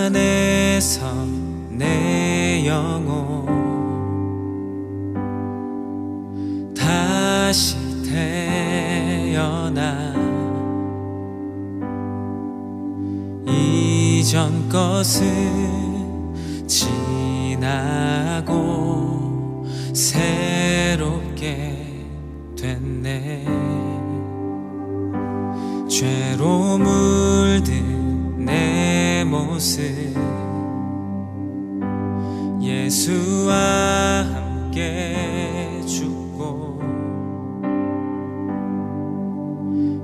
안에서 내 영혼 다시 태어나 이전 것은 지나고 새롭게 됐네. 죄로 물든 내 모습 예수와 함께 죽고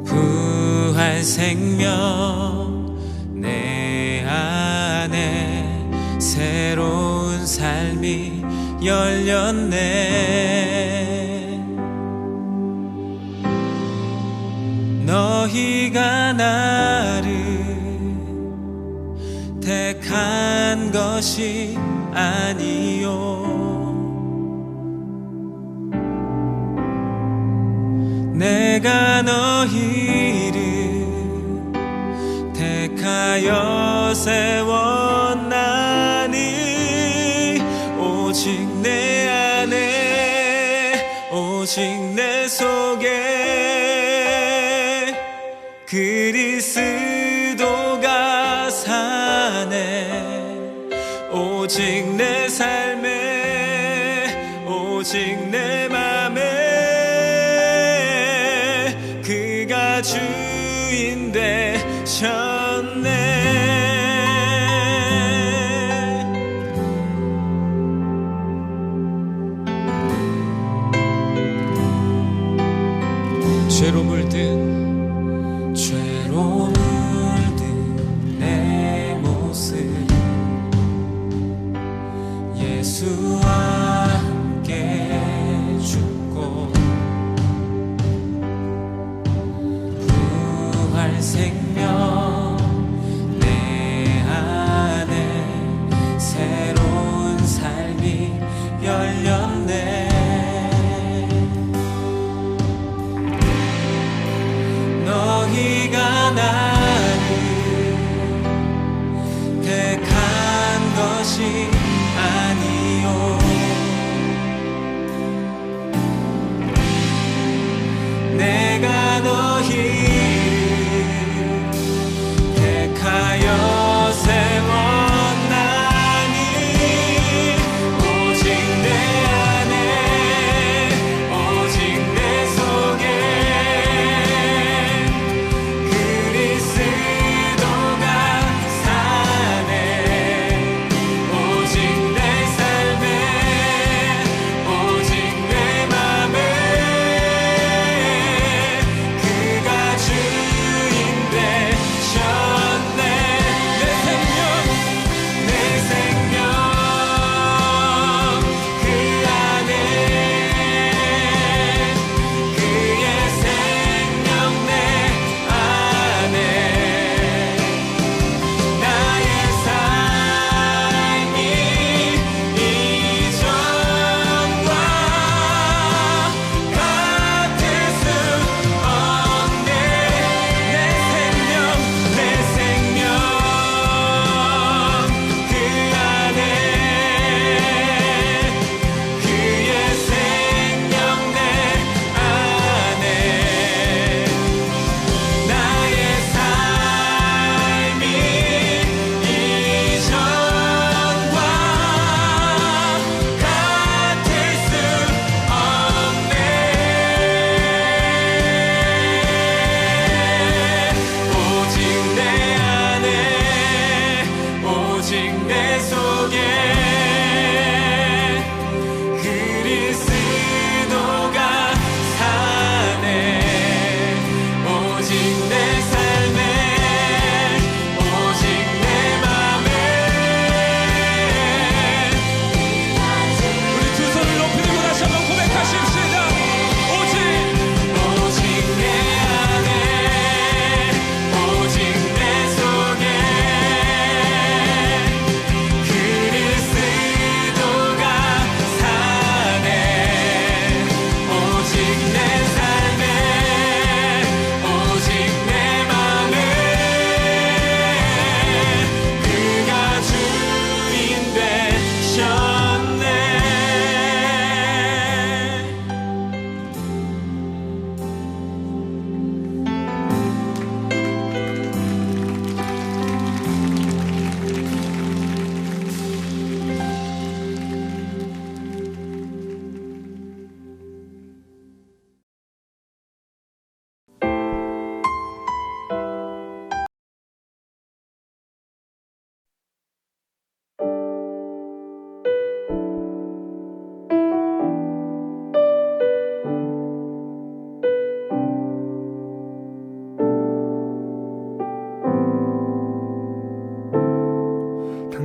부활 생명 내 안에 새로운 삶이 열렸네. 너희가 나를 택한 것이 아니요 내가 너희를 택하여 세웠나니 오직 내 안에 오직 내 속에 그리스도가 사네. 오직 내 삶에 오직 내 맘에 그가 주인 되셨네. 죄로 물든 내 모습 예수와 함께 죽고 부활 생명 내 안에 새로운 삶이 열렸네. 너희가 나를 택한 것이 아니요 내가 너희를 택하여 세웠나니 오직 내 안에 오직 내 속에 그리스도가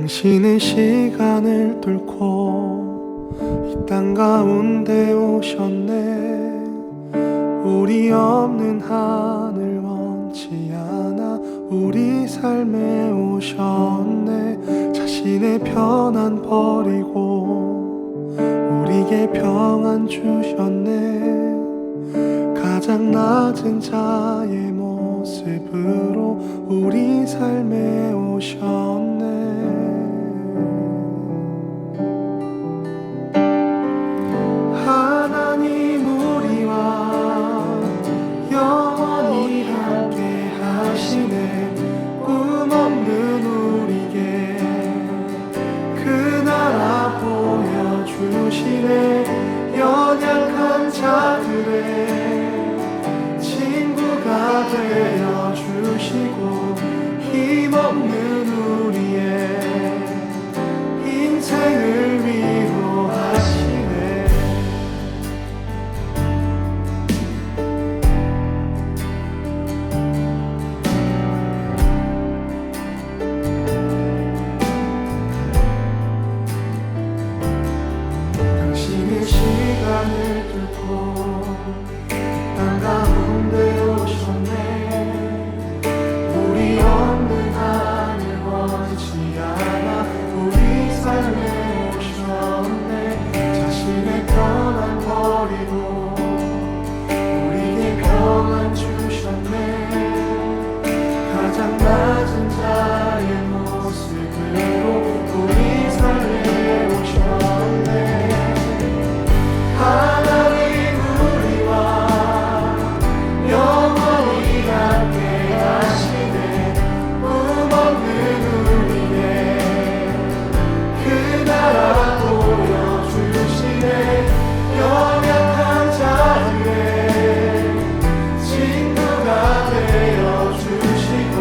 당신은 시간을 뚫고 이 땅 가운데 오셨네. 우리 없는 하늘 원치 않아 우리 삶에 오셨네. 자신의 편안 버리고 우리에게 평안 주셨네. 가장 낮은 자의 모습으로 우리 삶에 오셨네. 하나님 우리와 영원히 함께 하시네. 꿈 없는 우리에게 그 나라 보여주시네. 연약한 자들의 친구가 되어주시고 힘없는 우리의 인생을 위로하시네. 당신의 시간을 뚫고 땅 가운데 오셨네. 우리 없는 하늘 원치 않아 우리 삶에 오셨네. 자신의 평안 버리고 우리에게 평안 주셨네. 가장 낮은 자의 모습으로 우리 삶에 오셨네. 하나님 우리와 영원히 함께 하시네. 꿈 없는 우리의 그 나라 보여주시네. 연약한 자들의 친구가 되어주시고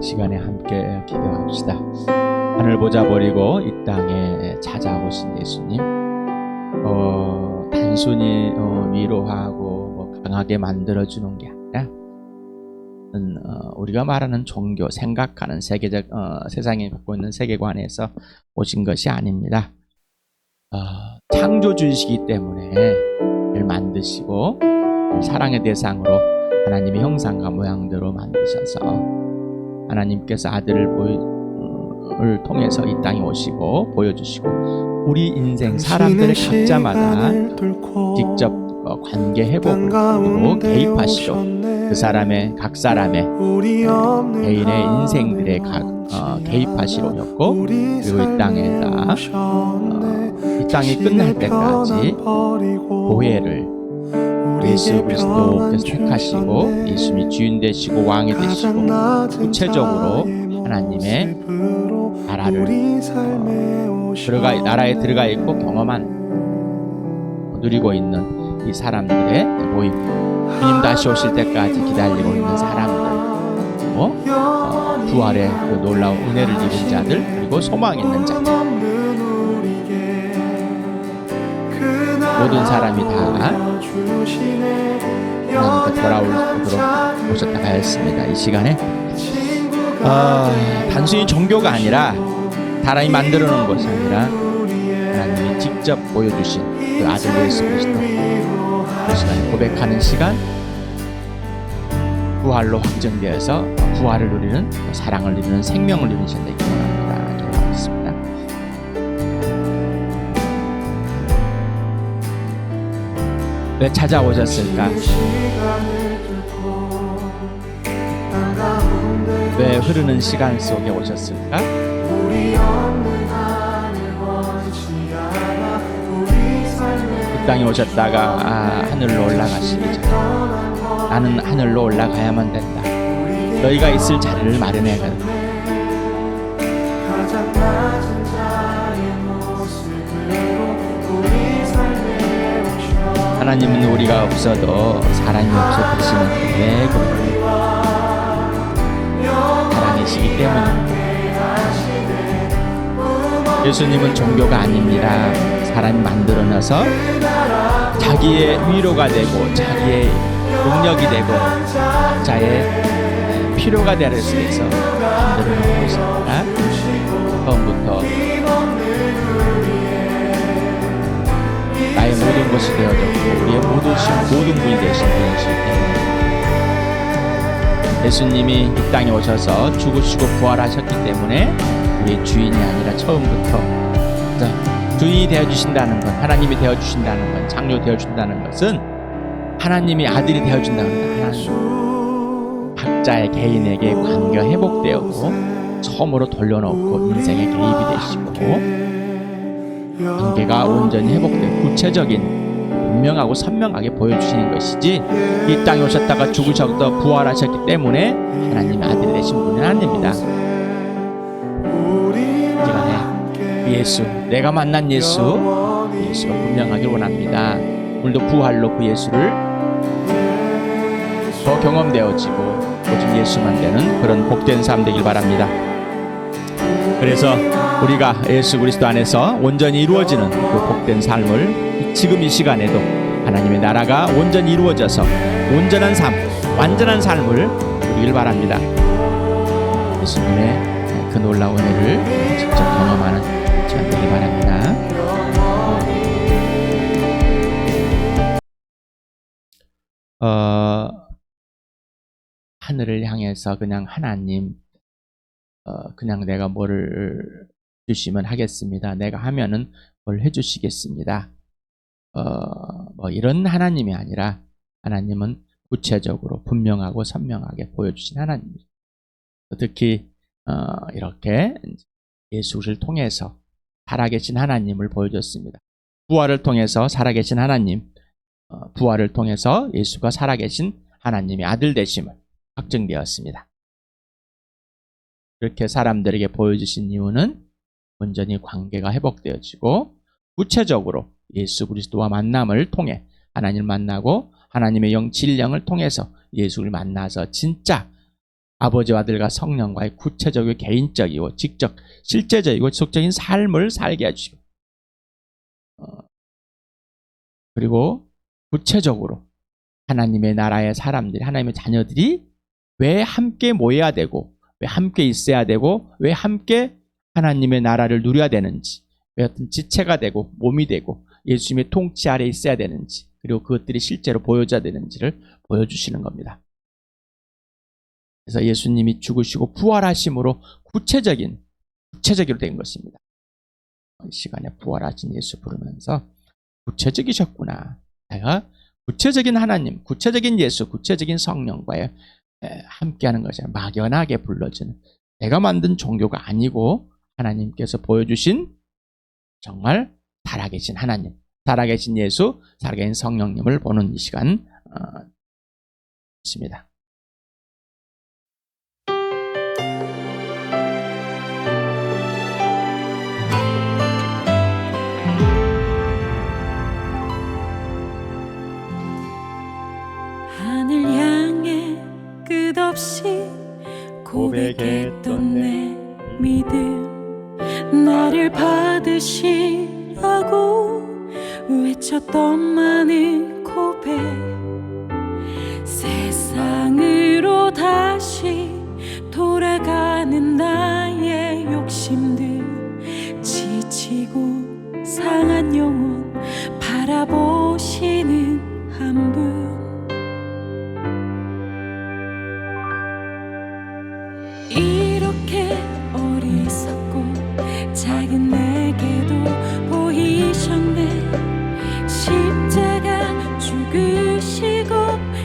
시간에 함께 기도합시다. 하늘 보자 버리고 이 땅에 찾아오신 예수님, 단순히 위로하고 뭐 강하게 만들어주는 게 아니라 우리가 말하는 종교, 생각하는 세계적 세상에 갖고 있는 세계관에서 오신 것이 아닙니다. 창조주이시기 때문에 를 만드시고 사랑의 대상으로 하나님의 형상과 모양대로 만드셔서 하나님께서 아들을 통해서 이 땅에 오시고 보여주시고 우리 인생 사람들의 각자마다 직접 관계 회복을 그리고 개입하시고 그 사람의 각 사람의 개인의 인생들에 개입하시러 오셨고 그리고 이 땅에다 이 땅이 끝날 때까지 보혜를 예수 그리스도께서 택하시고 예수님이 주인 되시고 왕이 되시고 구체적으로 하나님의 나라를 나라에 들어가 있고 경험한 누리고 있는 이 사람들의 모임, 주님 다시 오실 때까지 기다리고 있는 사람들, 부활의 그 놀라운 은혜를 입은 자들, 그리고 소망 있는 자들, 모든 사람이 다 하나님께 돌아오도록 오셨다고 하였습니다. 이 시간에 단순히 종교가 아니라 사람이 만들어 놓은 것이 아니라 하나님이 직접 보여주신 그 아들 예수 그리스도 그 시간에 고백하는 시간, 부활로 확정되어서 부활을 누리는 사랑을 누리는 생명을 누리는 시간 되기 원합니다. 기도하겠습니다. 왜 찾아오셨을까? 왜 흐르는 시간 속에 오셨을까? 이 땅에 오셨다가 하늘로 올라가시기 전에 나는 하늘로 올라가야만 된다. 너희가 있을 자리를 마련해야 하나님은 우리가 없어도 사람이 없어 계시는 왜 그럴까요? 사랑이시기 때문입니다. 예수님은 종교가 아닙니다. 사람이 만들어놔서 자기의 위로가 되고 자기의 능력이 되고 각자의 필요가 되기 위해서 만들어놓은 것입니다. 처음부터 나의 모든 것이 되어졌고 우리의 모든 분이 되신 분이시기 때문에 예수님이 이 땅에 오셔서 죽으시고 부활하셨기 때문에 우리의 주인이 아니라 처음부터 주인이 되어주신다는 것, 하나님이 되어주신다는 것, 창조 되어준다는 것은 하나님이 아들이 되어준다는 것, 하나님 각자의 개인에게 관계가 회복되었고 처음으로 돌려놓고 인생에 개입이 되시고 관계가 온전히 회복되고 구체적인 분명하고 선명하게 보여주시는 것이지 이 땅에 오셨다가 죽으셨다 부활하셨기 때문에 하나님의 아들이 되신 분은 아닙니다. 시간에 예수, 내가 만난 예수가 분명하길 원합니다. 오늘도 부활로 그 예수를 더 경험되어지고 오직 예수만 되는 그런 복된 삶 되길 바랍니다. 그래서 우리가 예수 그리스도 안에서 온전히 이루어지는 그 복된 삶을 지금 이 시간에도 하나님의 나라가 온전히 이루어져서 온전한 삶, 완전한 삶을 누리길 바랍니다. 예수님의 그 놀라운 은혜를 직접 경험하는 시간 되길 바랍니다. 하늘을 향해서 그냥 하나님 그냥 내가 뭐를 주시면 하겠습니다. 내가 하면은 뭘 해주시겠습니다. 뭐 이런 하나님이 아니라 하나님은 구체적으로 분명하고 선명하게 보여주신 하나님입니다. 특히 이렇게 예수를 통해서 살아계신 하나님을 보여줬습니다. 부활을 통해서 살아계신 하나님, 부활을 통해서 예수가 살아계신 하나님의 아들 되심을 확증되었습니다. 그렇게 사람들에게 보여주신 이유는 온전히 관계가 회복되어지고 구체적으로 예수 그리스도와 만남을 통해 하나님을 만나고 하나님의 영 진령을 통해서 예수를 만나서 진짜 아버지와 아들과 성령과의 구체적이고 개인적이고 직접 실제적이고 지속적인 삶을 살게 해주시고 그리고 구체적으로 하나님의 나라의 사람들이 하나님의 자녀들이 왜 함께 모여야 되고 왜 함께 있어야 되고 왜 함께 하나님의 나라를 누려야 되는지 왜 어떤 지체가 되고 몸이 되고 예수님의 통치 아래 있어야 되는지 그리고 그것들이 실제로 보여져야 되는지를 보여주시는 겁니다. 그래서 예수님이 죽으시고 부활하심으로 구체적으로 된 것입니다. 이 시간에 부활하신 예수 부르면서 구체적이셨구나. 내가 구체적인 하나님, 구체적인 예수, 구체적인 성령과의 함께하는 것이 막연하게 불러지는 내가 만든 종교가 아니고 하나님께서 보여주신 정말 살아계신 하나님, 살아계신 예수, 살아계신 성령님을 보는 이 시간 있습니다. 하늘 향해 끝없이 고백했던 내 믿음 나를 받으시라고 외쳤던 많은 고백 세상으로 다시 돌아가는 나의 욕심들 지치고 상한 영혼 바라보시는 한 분 이렇게 어리석고 작은 내게도 보이셨네 십자가 죽으시고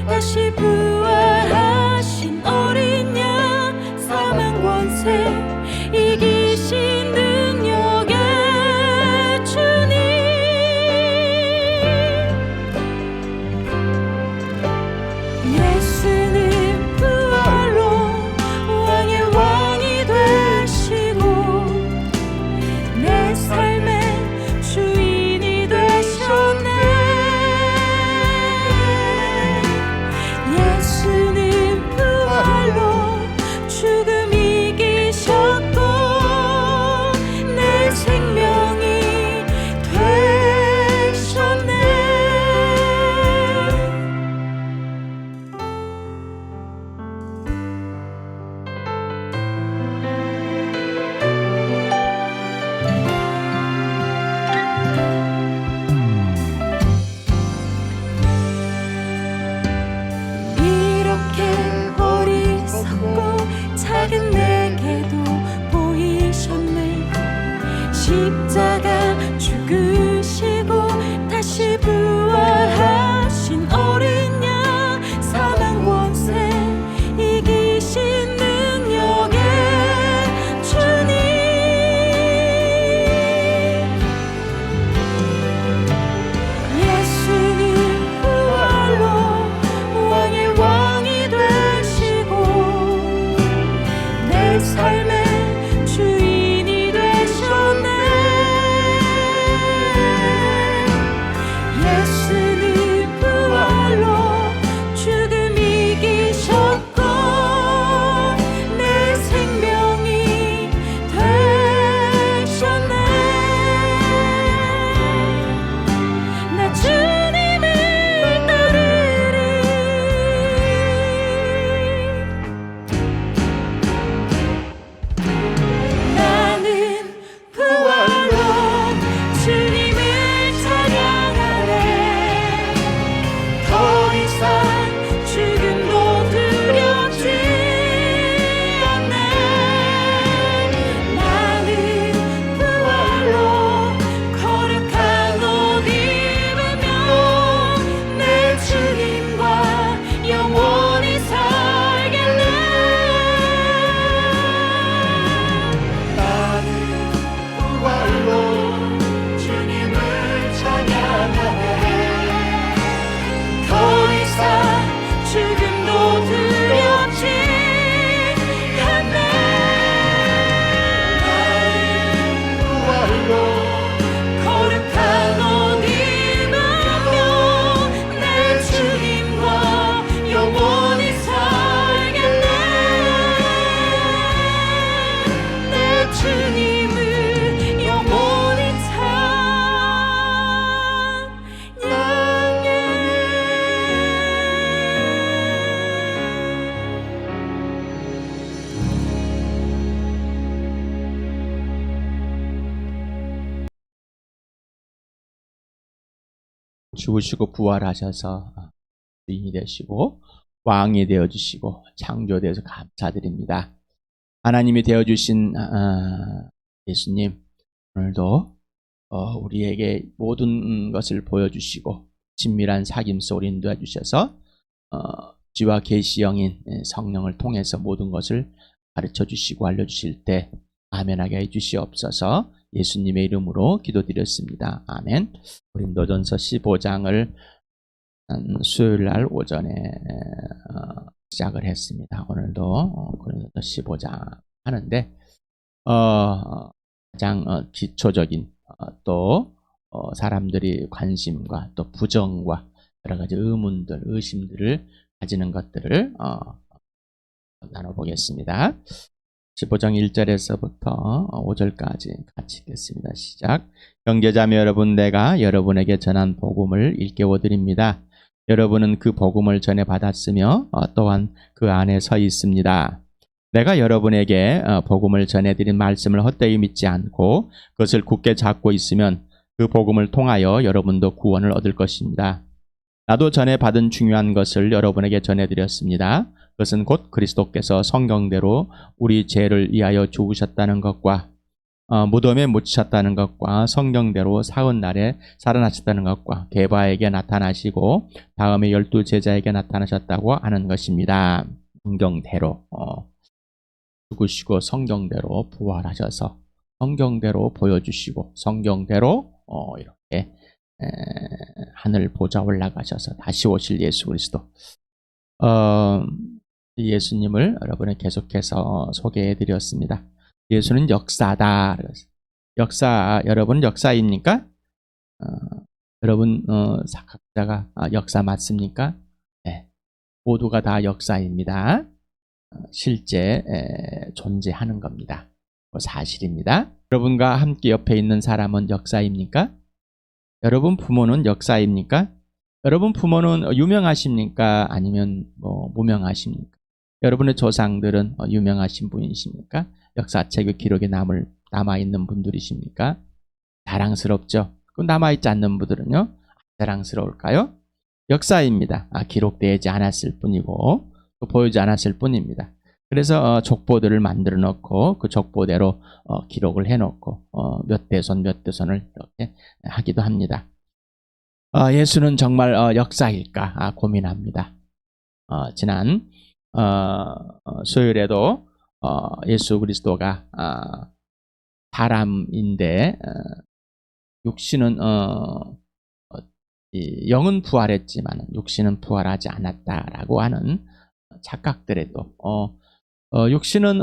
다시 부활하신 어린 양 사망 권세 이기신 능력의 주님 예수는 부활로 왕의 왕이 되시고 죽으시고 부활하셔서 주인이 되시고 왕이 되어주시고 창조되어서 감사드립니다. 하나님이 되어주신 예수님, 오늘도 우리에게 모든 것을 보여주시고 친밀한 사귐 속으로 인도해 주셔서 지와 계시 영인 성령을 통해서 모든 것을 가르쳐 주시고 알려주실 때 아멘하게 해주시옵소서. 예수님의 이름으로 기도드렸습니다. 아멘. 고린도전서 15장을 수요일날 오전에 시작을 했습니다. 오늘도 고린도전서 15장 하는데 가장 기초적인 또 사람들이 관심과 또 부정과 여러 가지 의문들, 의심들을 가지는 것들을 나눠보겠습니다. 15장 1절에서부터 5절까지 같이 읽겠습니다. 시작. 형제자매 여러분, 내가 여러분에게 전한 복음을 일깨워드립니다. 여러분은 그 복음을 전해 받았으며 또한 그 안에 서 있습니다. 내가 여러분에게 복음을 전해드린 말씀을 헛되이 믿지 않고 그것을 굳게 잡고 있으면 그 복음을 통하여 여러분도 구원을 얻을 것입니다. 나도 전에 받은 중요한 것을 여러분에게 전해드렸습니다. 그것은 곧 그리스도께서 성경대로 우리 죄를 위하여 죽으셨다는 것과 무덤에 묻히셨다는 것과 성경대로 사흘 날에 살아나셨다는 것과 게바에게 나타나시고 다음에 12 제자에게 나타나셨다고 하는 것입니다. 성경대로 죽으시고 성경대로 부활하셔서 성경대로 보여주시고 성경대로 이렇게 하늘 보좌 올라가셔서 다시 오실 예수 그리스도. 예수님을 여러분에 계속해서 소개해 드렸습니다. 예수는 역사다. 역사, 여러분 역사입니까? 여러분 각자가 역사 맞습니까? 네, 모두가 다 역사입니다. 실제 존재하는 겁니다. 사실입니다. 여러분과 함께 옆에 있는 사람은 역사입니까? 여러분 부모는 역사입니까? 여러분 부모는 유명하십니까? 아니면 무명하십니까? 여러분의 조상들은 유명하신 분이십니까? 역사책의 기록에 남아있는 분들이십니까? 자랑스럽죠? 그럼 남아있지 않는 분들은요? 자랑스러울까요? 역사입니다. 기록되지 않았을 뿐이고 또 보이지 않았을 뿐입니다. 그래서 족보들을 만들어 놓고 그 족보대로 기록을 해 놓고 몇 대손 몇 대손을 이렇게 하기도 합니다. 예수는 정말 역사일까 고민합니다. 지난 수요일에도 예수 그리스도가 사람인데 육신은 영은 부활했지만 육신은 부활하지 않았다라고 하는 착각들에도 육신은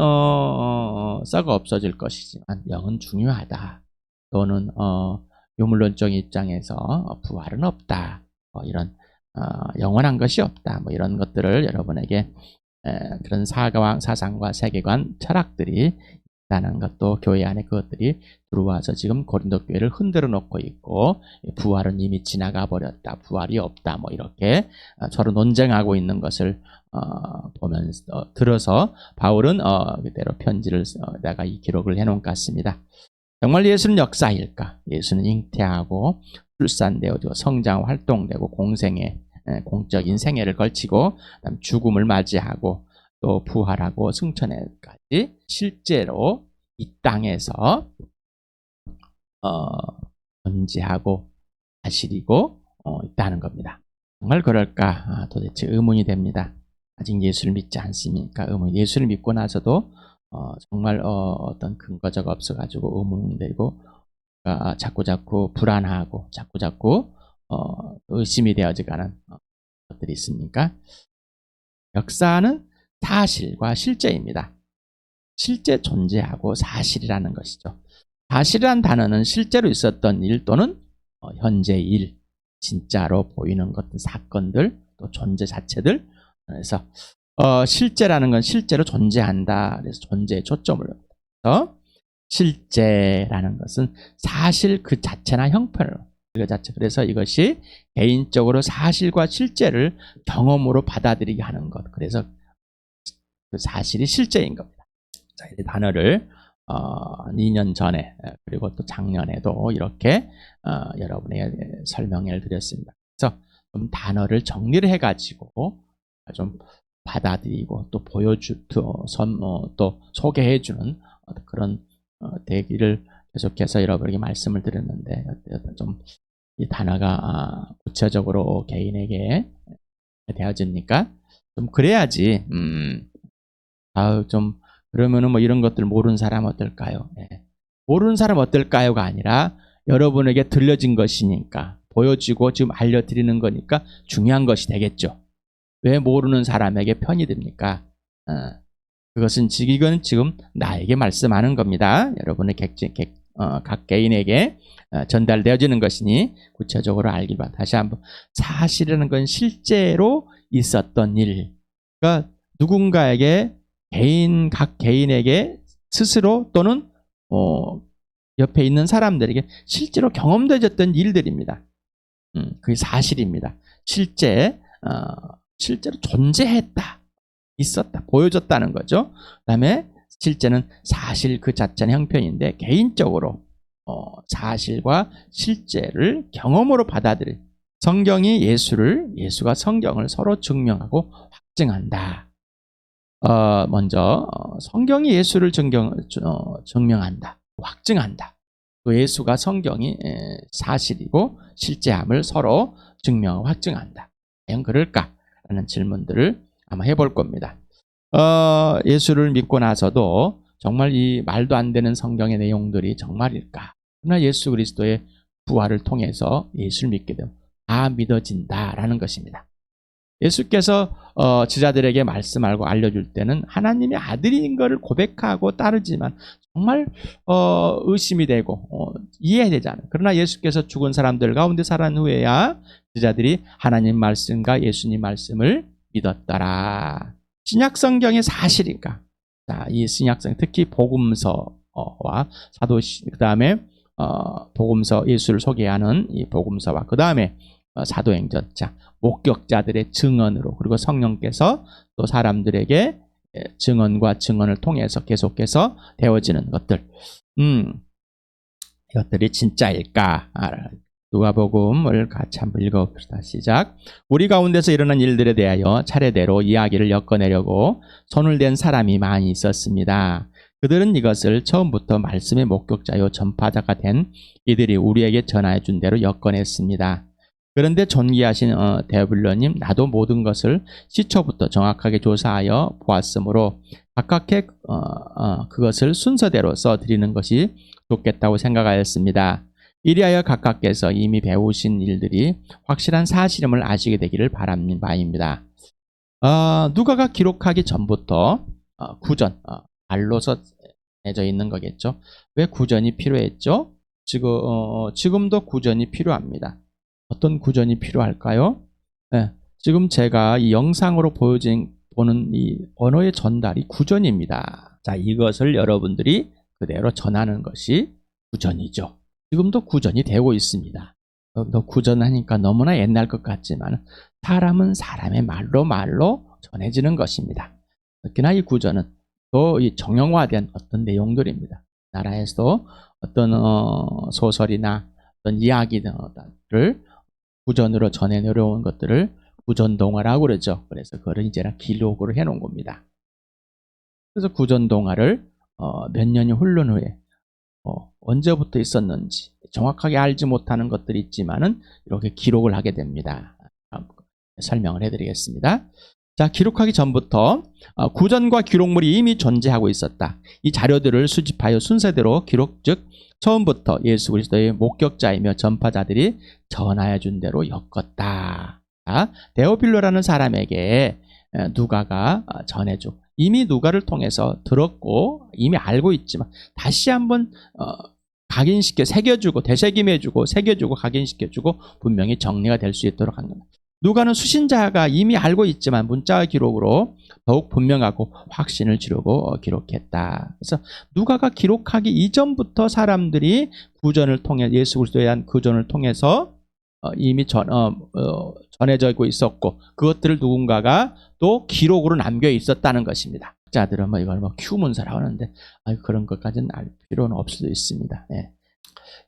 썩어 없어질 것이지만 영은 중요하다. 또는 유물론적 입장에서 부활은 없다. 이런 영원한 것이 없다. 이런 것들을 여러분에게 그런 사상과 세계관, 철학들이 있다는 것도 교회 안에 그것들이 들어와서 지금 고린도 교회를 흔들어 놓고 있고 부활은 이미 지나가 버렸다. 부활이 없다. 이렇게 서로 논쟁하고 있는 것을 보면서 들어서 바울은 그대로 편지를 내가 이 기록을 해놓은 것 같습니다. 정말 예수는 역사일까? 예수는 잉태하고 출산되어지고 성장 활동되고 공적인 생애를 걸치고 그다음 죽음을 맞이하고 또 부활하고 승천에까지 실제로 이 땅에서 존재하고 사실이고 있다는 겁니다. 정말 그럴까? 도대체 의문이 됩니다. 아직 예수를 믿지 않습니까? 예수를 믿고 나서도 정말 어떤 근거자가 없어가지고 의문이 되고 자꾸자꾸 불안하고 자꾸자꾸 의심이 되어지가는 것들이 있습니까? 역사는 사실과 실제입니다. 실제 존재하고 사실이라는 것이죠. 사실이란 단어는 실제로 있었던 일 또는 현재 일, 진짜로 보이는 것들, 사건들, 또 존재 자체들. 그래서 실제라는 건 실제로 존재한다. 그래서 존재에 초점을 둬서 실제라는 것은 사실 그 자체나 형편을 그 자체. 그래서 이것이 개인적으로 사실과 실제를 경험으로 받아들이게 하는 것. 그래서 그 사실이 실제인 겁니다. 자, 이 단어를 2년 전에 그리고 또 작년에도 이렇게 여러분에게 설명을 드렸습니다. 그래서 좀 단어를 정리를 해가지고 좀 받아들이고 또 또 소개해주는 그런 대기를 계속해서 여러분에게 말씀을 드렸는데 좀 이 단어가 구체적으로 개인에게 되어집니까? 좀 그래야지 좀 그러면은 뭐 이런 것들 모르는 사람 어떨까요? 모르는 사람 어떨까요가 아니라 여러분에게 들려진 것이니까 보여지고 지금 알려드리는 거니까 중요한 것이 되겠죠. 왜 모르는 사람에게 편이 됩니까? 그것은 이건 지금 나에게 말씀하는 겁니다. 여러분의 각 개인에게 전달되어지는 것이니 구체적으로 알기 바랍니다. 다시 한번 사실이라는 건 실제로 있었던 일. 그러니까 누군가에게 각 개인에게 스스로 또는 옆에 있는 사람들에게 실제로 경험되어졌던 일들입니다. 그게 사실입니다. 실제로 존재했다, 있었다, 보여졌다는 거죠. 그다음에 실제는 사실 그 자체는 형편인데 개인적으로 사실과 실제를 경험으로 받아들일 성경이 예수가 성경을 서로 증명하고 확증한다. 먼저 성경이 예수를 증명한다, 확증한다. 또 예수가 성경이 사실이고 실제함을 서로 증명하고 확증한다. 과연 그럴까라는 질문들을 아마 해볼 겁니다. 예수를 믿고 나서도 정말 이 말도 안 되는 성경의 내용들이 정말일까? 그러나 예수 그리스도의 부활을 통해서 예수를 믿게 되면 다 믿어진다라는 것입니다. 예수께서 제자들에게 말씀하고 알려줄 때는 하나님의 아들인 것을 고백하고 따르지만 정말 의심이 되고 이해해야 되잖아요. 그러나 예수께서 죽은 사람들 가운데 살아난 후에야 제자들이 하나님 말씀과 예수님 말씀을 믿었더라. 신약 성경의 사실인가? 자, 이 신약 성경 특히 복음서와 그다음에 복음서 예수를 소개하는 이 복음서와 그다음에 사도행전. 자, 목격자들의 증언으로 그리고 성령께서 또 사람들에게 증언과 증언을 통해서 계속해서 되어지는 것들. 이것들이 진짜일까? 누가복음을 같이 한번 읽어봅시다. 시작. 우리 가운데서 일어난 일들에 대하여 차례대로 이야기를 엮어내려고 손을 댄 사람이 많이 있었습니다. 그들은 이것을 처음부터 말씀의 목격자요 전파자가 된 이들이 우리에게 전하여 준 대로 엮어냈습니다. 그런데 존귀하신 데오빌로님, 나도 모든 것을 시초부터 정확하게 조사하여 보았으므로 각각의 그것을 순서대로 써드리는 것이 좋겠다고 생각하였습니다. 이리하여 각각께서 이미 배우신 일들이 확실한 사실임을 아시게 되기를 바라는 바입니다. 누가가 기록하기 전부터 구전, 말로서 내져 있는 거겠죠. 왜 구전이 필요했죠? 지금도 구전이 필요합니다. 어떤 구전이 필요할까요? 지금 제가 이 영상으로 보는 이 언어의 전달이 구전입니다. 자, 이것을 여러분들이 그대로 전하는 것이 구전이죠. 지금도 구전이 되고 있습니다. 구전하니까 너무나 옛날 것 같지만 사람은 사람의 말로 전해지는 것입니다. 특히나 이 구전은 또 이 정형화된 어떤 내용들입니다. 나라에서도 어떤 소설이나 어떤 이야기들을 구전으로 전해 내려온 것들을 구전동화라고 그러죠. 그래서 그걸 이제 기록으로 해놓은 겁니다. 그래서 구전동화를 몇 년이 흐른 후에 언제부터 있었는지 정확하게 알지 못하는 것들이 있지만은 이렇게 기록을 하게 됩니다. 설명을 해드리겠습니다. 자, 기록하기 전부터 구전과 기록물이 이미 존재하고 있었다. 이 자료들을 수집하여 순서대로 기록, 즉 처음부터 예수 그리스도의 목격자이며 전파자들이 전하여 준 대로 엮었다. 자, 데오빌로라는 사람에게 누가가 전해주고 이미 누가를 통해서 들었고 이미 알고 있지만 다시 한번 각인시켜 새겨주고 되새김해주고 새겨주고 각인시켜주고 분명히 정리가 될 수 있도록 한 겁니다. 누가는 수신자가 이미 알고 있지만 문자 기록으로 더욱 분명하고 확신을 주려고 기록했다. 그래서 누가가 기록하기 이전부터 사람들이 구전을 통해 예수 그리스도에 대한 구전을 통해서 이미 전해지고 있었고 그것들을 누군가가 또 기록으로 남겨 있었다는 것입니다. 자들은 이걸 큐문서라고 하는데 그런 것까지는 알 필요는 없을 수도 있습니다.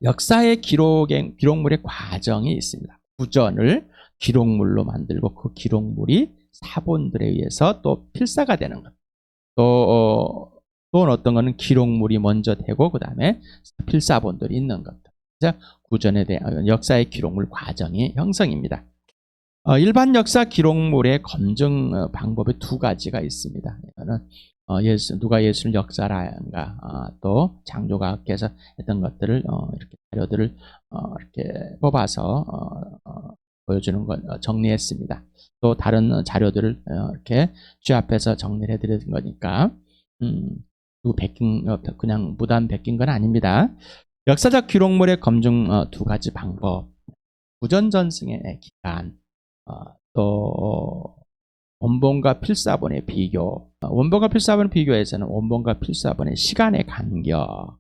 역사의 기록물의 과정이 있습니다. 구전을 기록물로 만들고 그 기록물이 사본들에 의해서 또 필사가 되는 것. 또 어떤 거는 기록물이 먼저 되고 그 다음에 필사본들이 있는 것들. 그래서 구전에 대한 역사의 기록물 과정이 형성입니다. 일반 역사 기록물의 검증 방법이 두 가지가 있습니다. 이거는 누가 예수를 역사라인가 또 창조가께서 했던 것들을 이렇게 자료들을 이렇게 뽑아서 보여주는 걸 정리했습니다. 또 다른 자료들을 이렇게 취합해서 정리를 해드린 거니까 그냥 무단 베낀 건 아닙니다. 역사적 기록물의 검증 두 가지 방법, 구전전승의 기간, 또 원본과 필사본의 비교. 원본과 필사본의 비교에서는 원본과 필사본의 시간의 간격,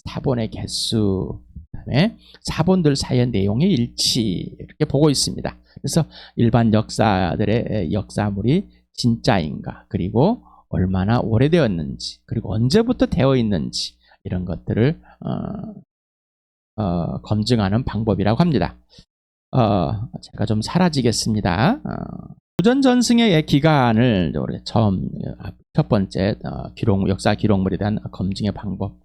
사본의 개수, 그다음에 사본들 사이의 내용의 일치 이렇게 보고 있습니다. 그래서 일반 역사들의 역사물이 진짜인가, 그리고 얼마나 오래되었는지, 그리고 언제부터 되어 있는지 이런 것들을 검증하는 방법이라고 합니다. 제가 좀 사라지겠습니다. 구전전승의 기간을 처음 첫 번째 역사 기록물에 대한 검증의 방법.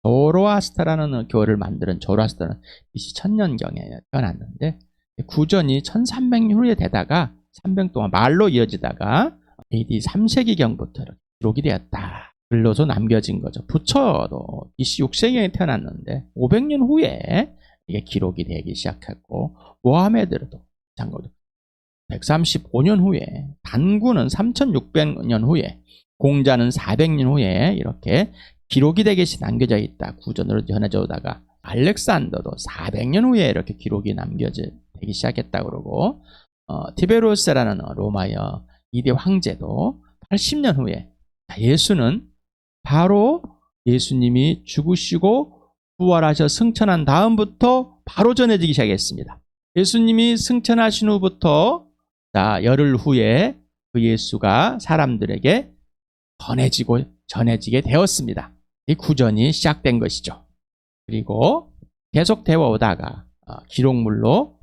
조로아스터라는 교를 만드는 조로아스터는 BC 1000년경에 태어났는데 구전이 1300년 후에 되다가 300년 동안 말로 이어지다가 AD 3세기경부터 기록이 되었다. 글로서 남겨진 거죠. 부처도 BC 6세기에 태어났는데 500년 후에 이게 기록이 되기 시작했고, 모하메드도 장고도 135년 후에, 단구는 3600년 후에, 공자는 400년 후에 이렇게 기록이 되기 남겨져 있다. 구전으로 전해져 오다가 알렉산더도 400년 후에 이렇게 기록이 남겨지기 시작했다고 그러고, 티베로스라는 로마의 2대 황제도 80년 후에, 예수는 바로 예수님이 죽으시고 부활하셔 승천한 다음부터 바로 전해지기 시작했습니다. 예수님이 승천하신 후부터 열흘 후에 그 예수가 사람들에게 전해지게 되었습니다. 이 구전이 시작된 것이죠. 그리고 계속 되어 오다가 기록물로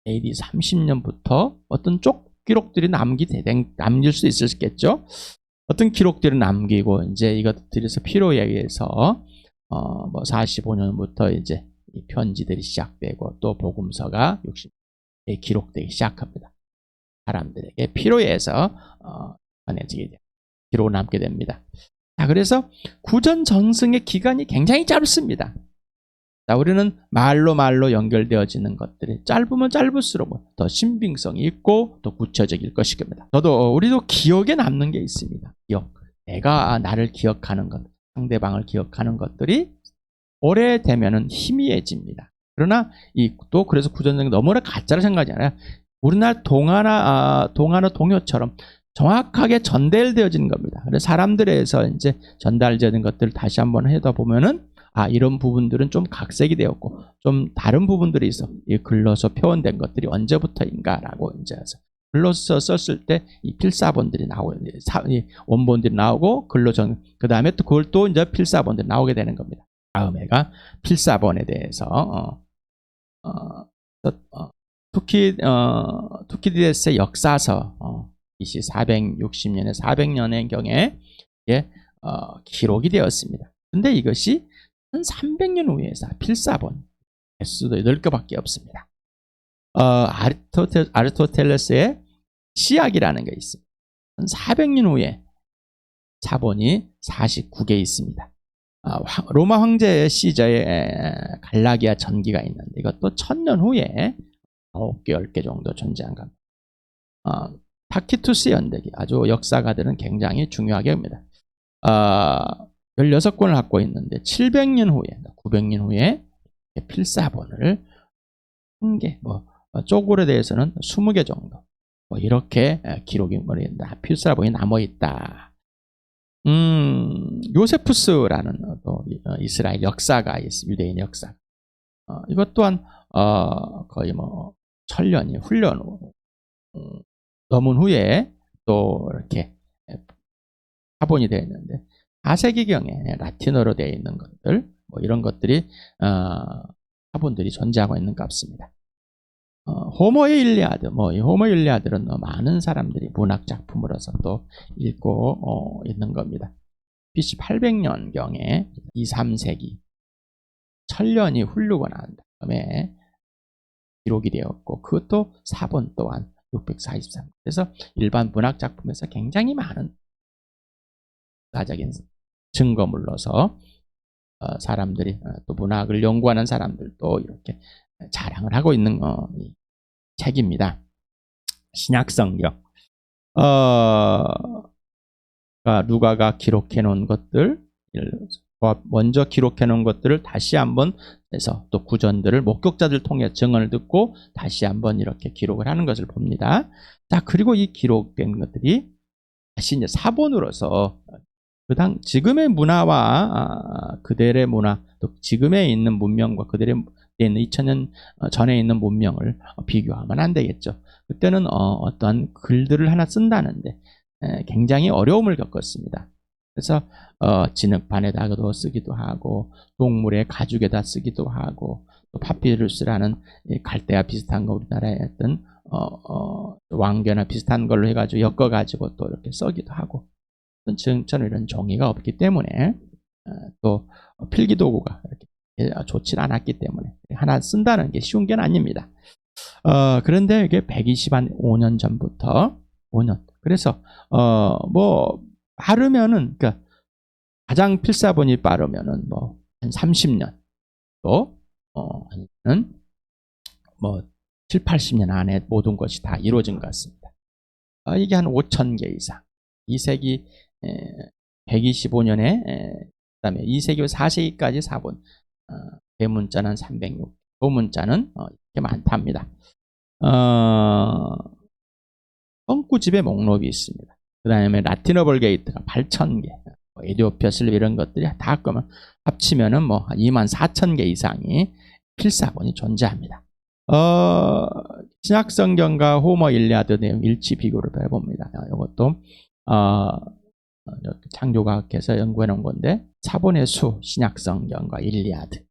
AD 30년부터 어떤 쪽 기록들이 남길 수 있었겠죠. 어떤 기록들을 남기고 이제 이것들에서 필요에 의해서 45년부터 이제 이 편지들이 시작되고 또 복음서가 60년에 기록되기 시작합니다. 사람들에게 필요에 의해서 전해지게 됩니다. 기록을 남게 됩니다. 자, 그래서 구전전승의 기간이 굉장히 짧습니다. 자, 우리는 말로 연결되어지는 것들이 짧으면 짧을수록 더 신빙성이 있고 더 구체적일 것일 겁니다. 우리도 기억에 남는 게 있습니다. 기억. 내가 나를 기억하는 것, 상대방을 기억하는 것들이 오래되면은 희미해집니다. 그러나 그래서 구전전승이 너무나 가짜로 생각하지 않아요. 우리나라 동아나 동요처럼 정확하게 전달되어지는 겁니다. 그래서 사람들에서 이제 전달되는 것들을 다시 한번 해다 보면은 이런 부분들은 좀 각색이 되었고 좀 다른 부분들이 있어. 이 글로서 표현된 것들이 언제부터인가라고 이제 글로서 썼을 때 이 필사본들이 원본들이 나오고 그 다음에 또 그걸 또 이제 필사본들이 나오게 되는 겁니다. 다음에가 필사본에 대해서 투키디데스의 역사서 BC 460년에 400년의 경에 기록이 되었습니다. 근데 이것이 한 300년 후에서 필사본 개수도 8개밖에 없습니다. 아리스토텔레스의 시약이라는 게 있습니다. 한 400년 후에 사본이 49개 있습니다. 로마 황제의 시저에 갈라기아 전기가 있는데 이것도 1000년 후에 9개, 10개 정도 존재한 겁니다. 타키투스 연대기, 아주 역사가들은 굉장히 중요하게 봅니다. 16권을 갖고 있는데 700년 후에, 900년 후에 필사본을 1개, 쪽으로 대해서는 20개 정도 이렇게 기록이 필사본이 남아있다. 요세푸스라는 또 이스라엘 역사가 있습니다. 유대인 역사. 이것 또한 거의 1000년이 훈련 넘은 후에 또 이렇게 사본이 되어 있는데 4세기경에 라틴어로 되어 있는 것들 이런 것들이 사본들이 존재하고 있는 것 같습니다. 호모의 일리아드, 이 호모 일리아드는 많은 사람들이 문학 작품으로서 또 읽고 있는 겁니다. BC 800년경에 2, 3세기 천년이 흐르고 난 다음에 기록이 되었고, 그것도 사본 또한 643. 그래서 일반 문학 작품에서 굉장히 많은 가적인 증거물로서 사람들이 또 문학을 연구하는 사람들도 이렇게 자랑을 하고 있는 이 책입니다. 신약성경. 누가가 기록해 놓은 것들, 먼저 기록해 놓은 것들을 다시 한번 해서 또 구전들을 목격자들 통해 증언을 듣고 다시 한번 이렇게 기록을 하는 것을 봅니다. 자, 그리고 이 기록된 것들이 다시 이제 사본으로서 지금의 문화와 그들의 문화, 또 지금에 있는 문명과 그들의 있는 2000년 전에 있는 문명을 비교하면 안 되겠죠. 그때는 어떠한 글들을 하나 쓴다는데 굉장히 어려움을 겪었습니다. 그래서 진흙판에다가도 쓰기도 하고 동물의 가죽에다 쓰기도 하고 또 파피루스라는 갈대와 비슷한 거, 우리나라에 했던 왕겨나 비슷한 걸로 해가지고 엮어가지고 또 이렇게 써기도 하고, 저는 이런 종이가 없기 때문에 또 필기도구가 이렇게 좋지 않았기 때문에 하나 쓴다는 게 쉬운 게 아닙니다. 그런데 이게 125년 전부터 5년. 그래서 빠르면은, 그러니까 가장 필사본이 빠르면은 한 30년 또 아니면 7, 80년 안에 모든 것이 다 이루어진 것 같습니다. 이게 한 5,000개 이상. 2세기 125년에 그다음에 2세기 4세기까지 사본 대문자는 306, 소문자는 이렇게 많답니다. 성구집의 목록이 있습니다. 그 다음에 라틴어 벌게이트가 8,000개, 에디오피아 슬립 이런 것들이 다 합치면은 24,000개 이상이 필사본이 존재합니다. 신약성경과 호모 일리아드 내용 일치 비교를 해봅니다. 이것도 창조과학에서 연구해 놓은 건데, 사본의 수, 신약성경과 일리아드,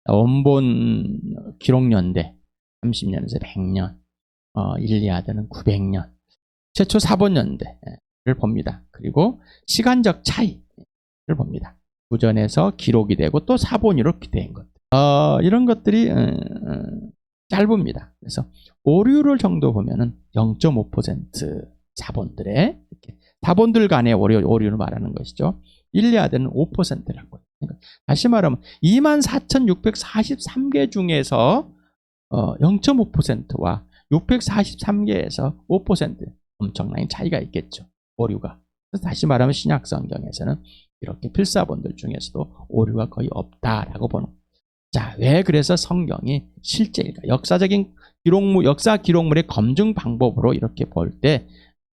원본 기록연대 30년에서 100년, 일리아드는 900년, 최초 사본연대를 봅니다. 그리고 시간적 차이를 봅니다. 구전에서 기록이 되고 또 사본이 이렇게 된 것. 이런 것들이 짧습니다. 그래서 오류를 정도 보면은 0.5% 사본들의 사본들 간의 오류를 말하는 것이죠. 일리아드는 5%라고. 그러니까 다시 말하면 24,643개 중에서 0.5%와 643개에서 5% 엄청난 차이가 있겠죠. 오류가. 그래서 다시 말하면 신약성경에서는 이렇게 필사본들 중에서도 오류가 거의 없다라고 보는. 자, 왜 그래서 성경이 실제일까? 역사적인 역사 기록물의 검증 방법으로 이렇게 볼 때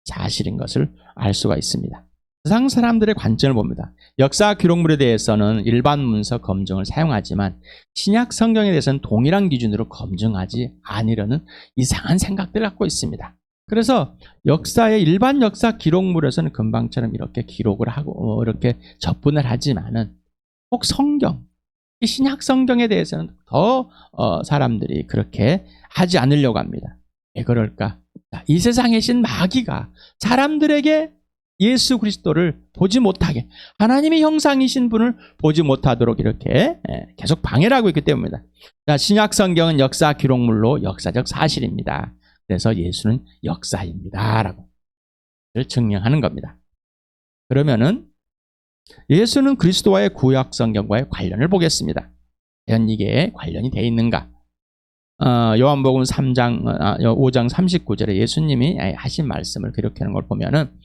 사실인 것을 알 수가 있습니다. 세상 사람들의 관점을 봅니다. 역사 기록물에 대해서는 일반 문서 검증을 사용하지만 신약 성경에 대해서는 동일한 기준으로 검증하지 않으려는 이상한 생각들을 갖고 있습니다. 그래서 역사의 일반 역사 기록물에서는 금방처럼 이렇게 기록을 하고 이렇게 접근을 하지만은 꼭 성경, 이 신약 성경에 대해서는 더 사람들이 그렇게 하지 않으려고 합니다. 왜 그럴까? 이 세상에 신 마귀가 사람들에게 예수 그리스도를 보지 못하게, 하나님의 형상이신 분을 보지 못하도록 이렇게 계속 방해를 하고 있기 때문입니다. 자, 신약 성경은 역사 기록물로 역사적 사실입니다. 그래서 예수는 역사입니다 라고 증명하는 겁니다. 그러면은 예수는 그리스도와의 구약 성경과의 관련을 보겠습니다. 과연 이게 관련이 되어 있는가? 요한복음 5장 39절에 예수님이 하신 말씀을 기록하는 걸 보면은,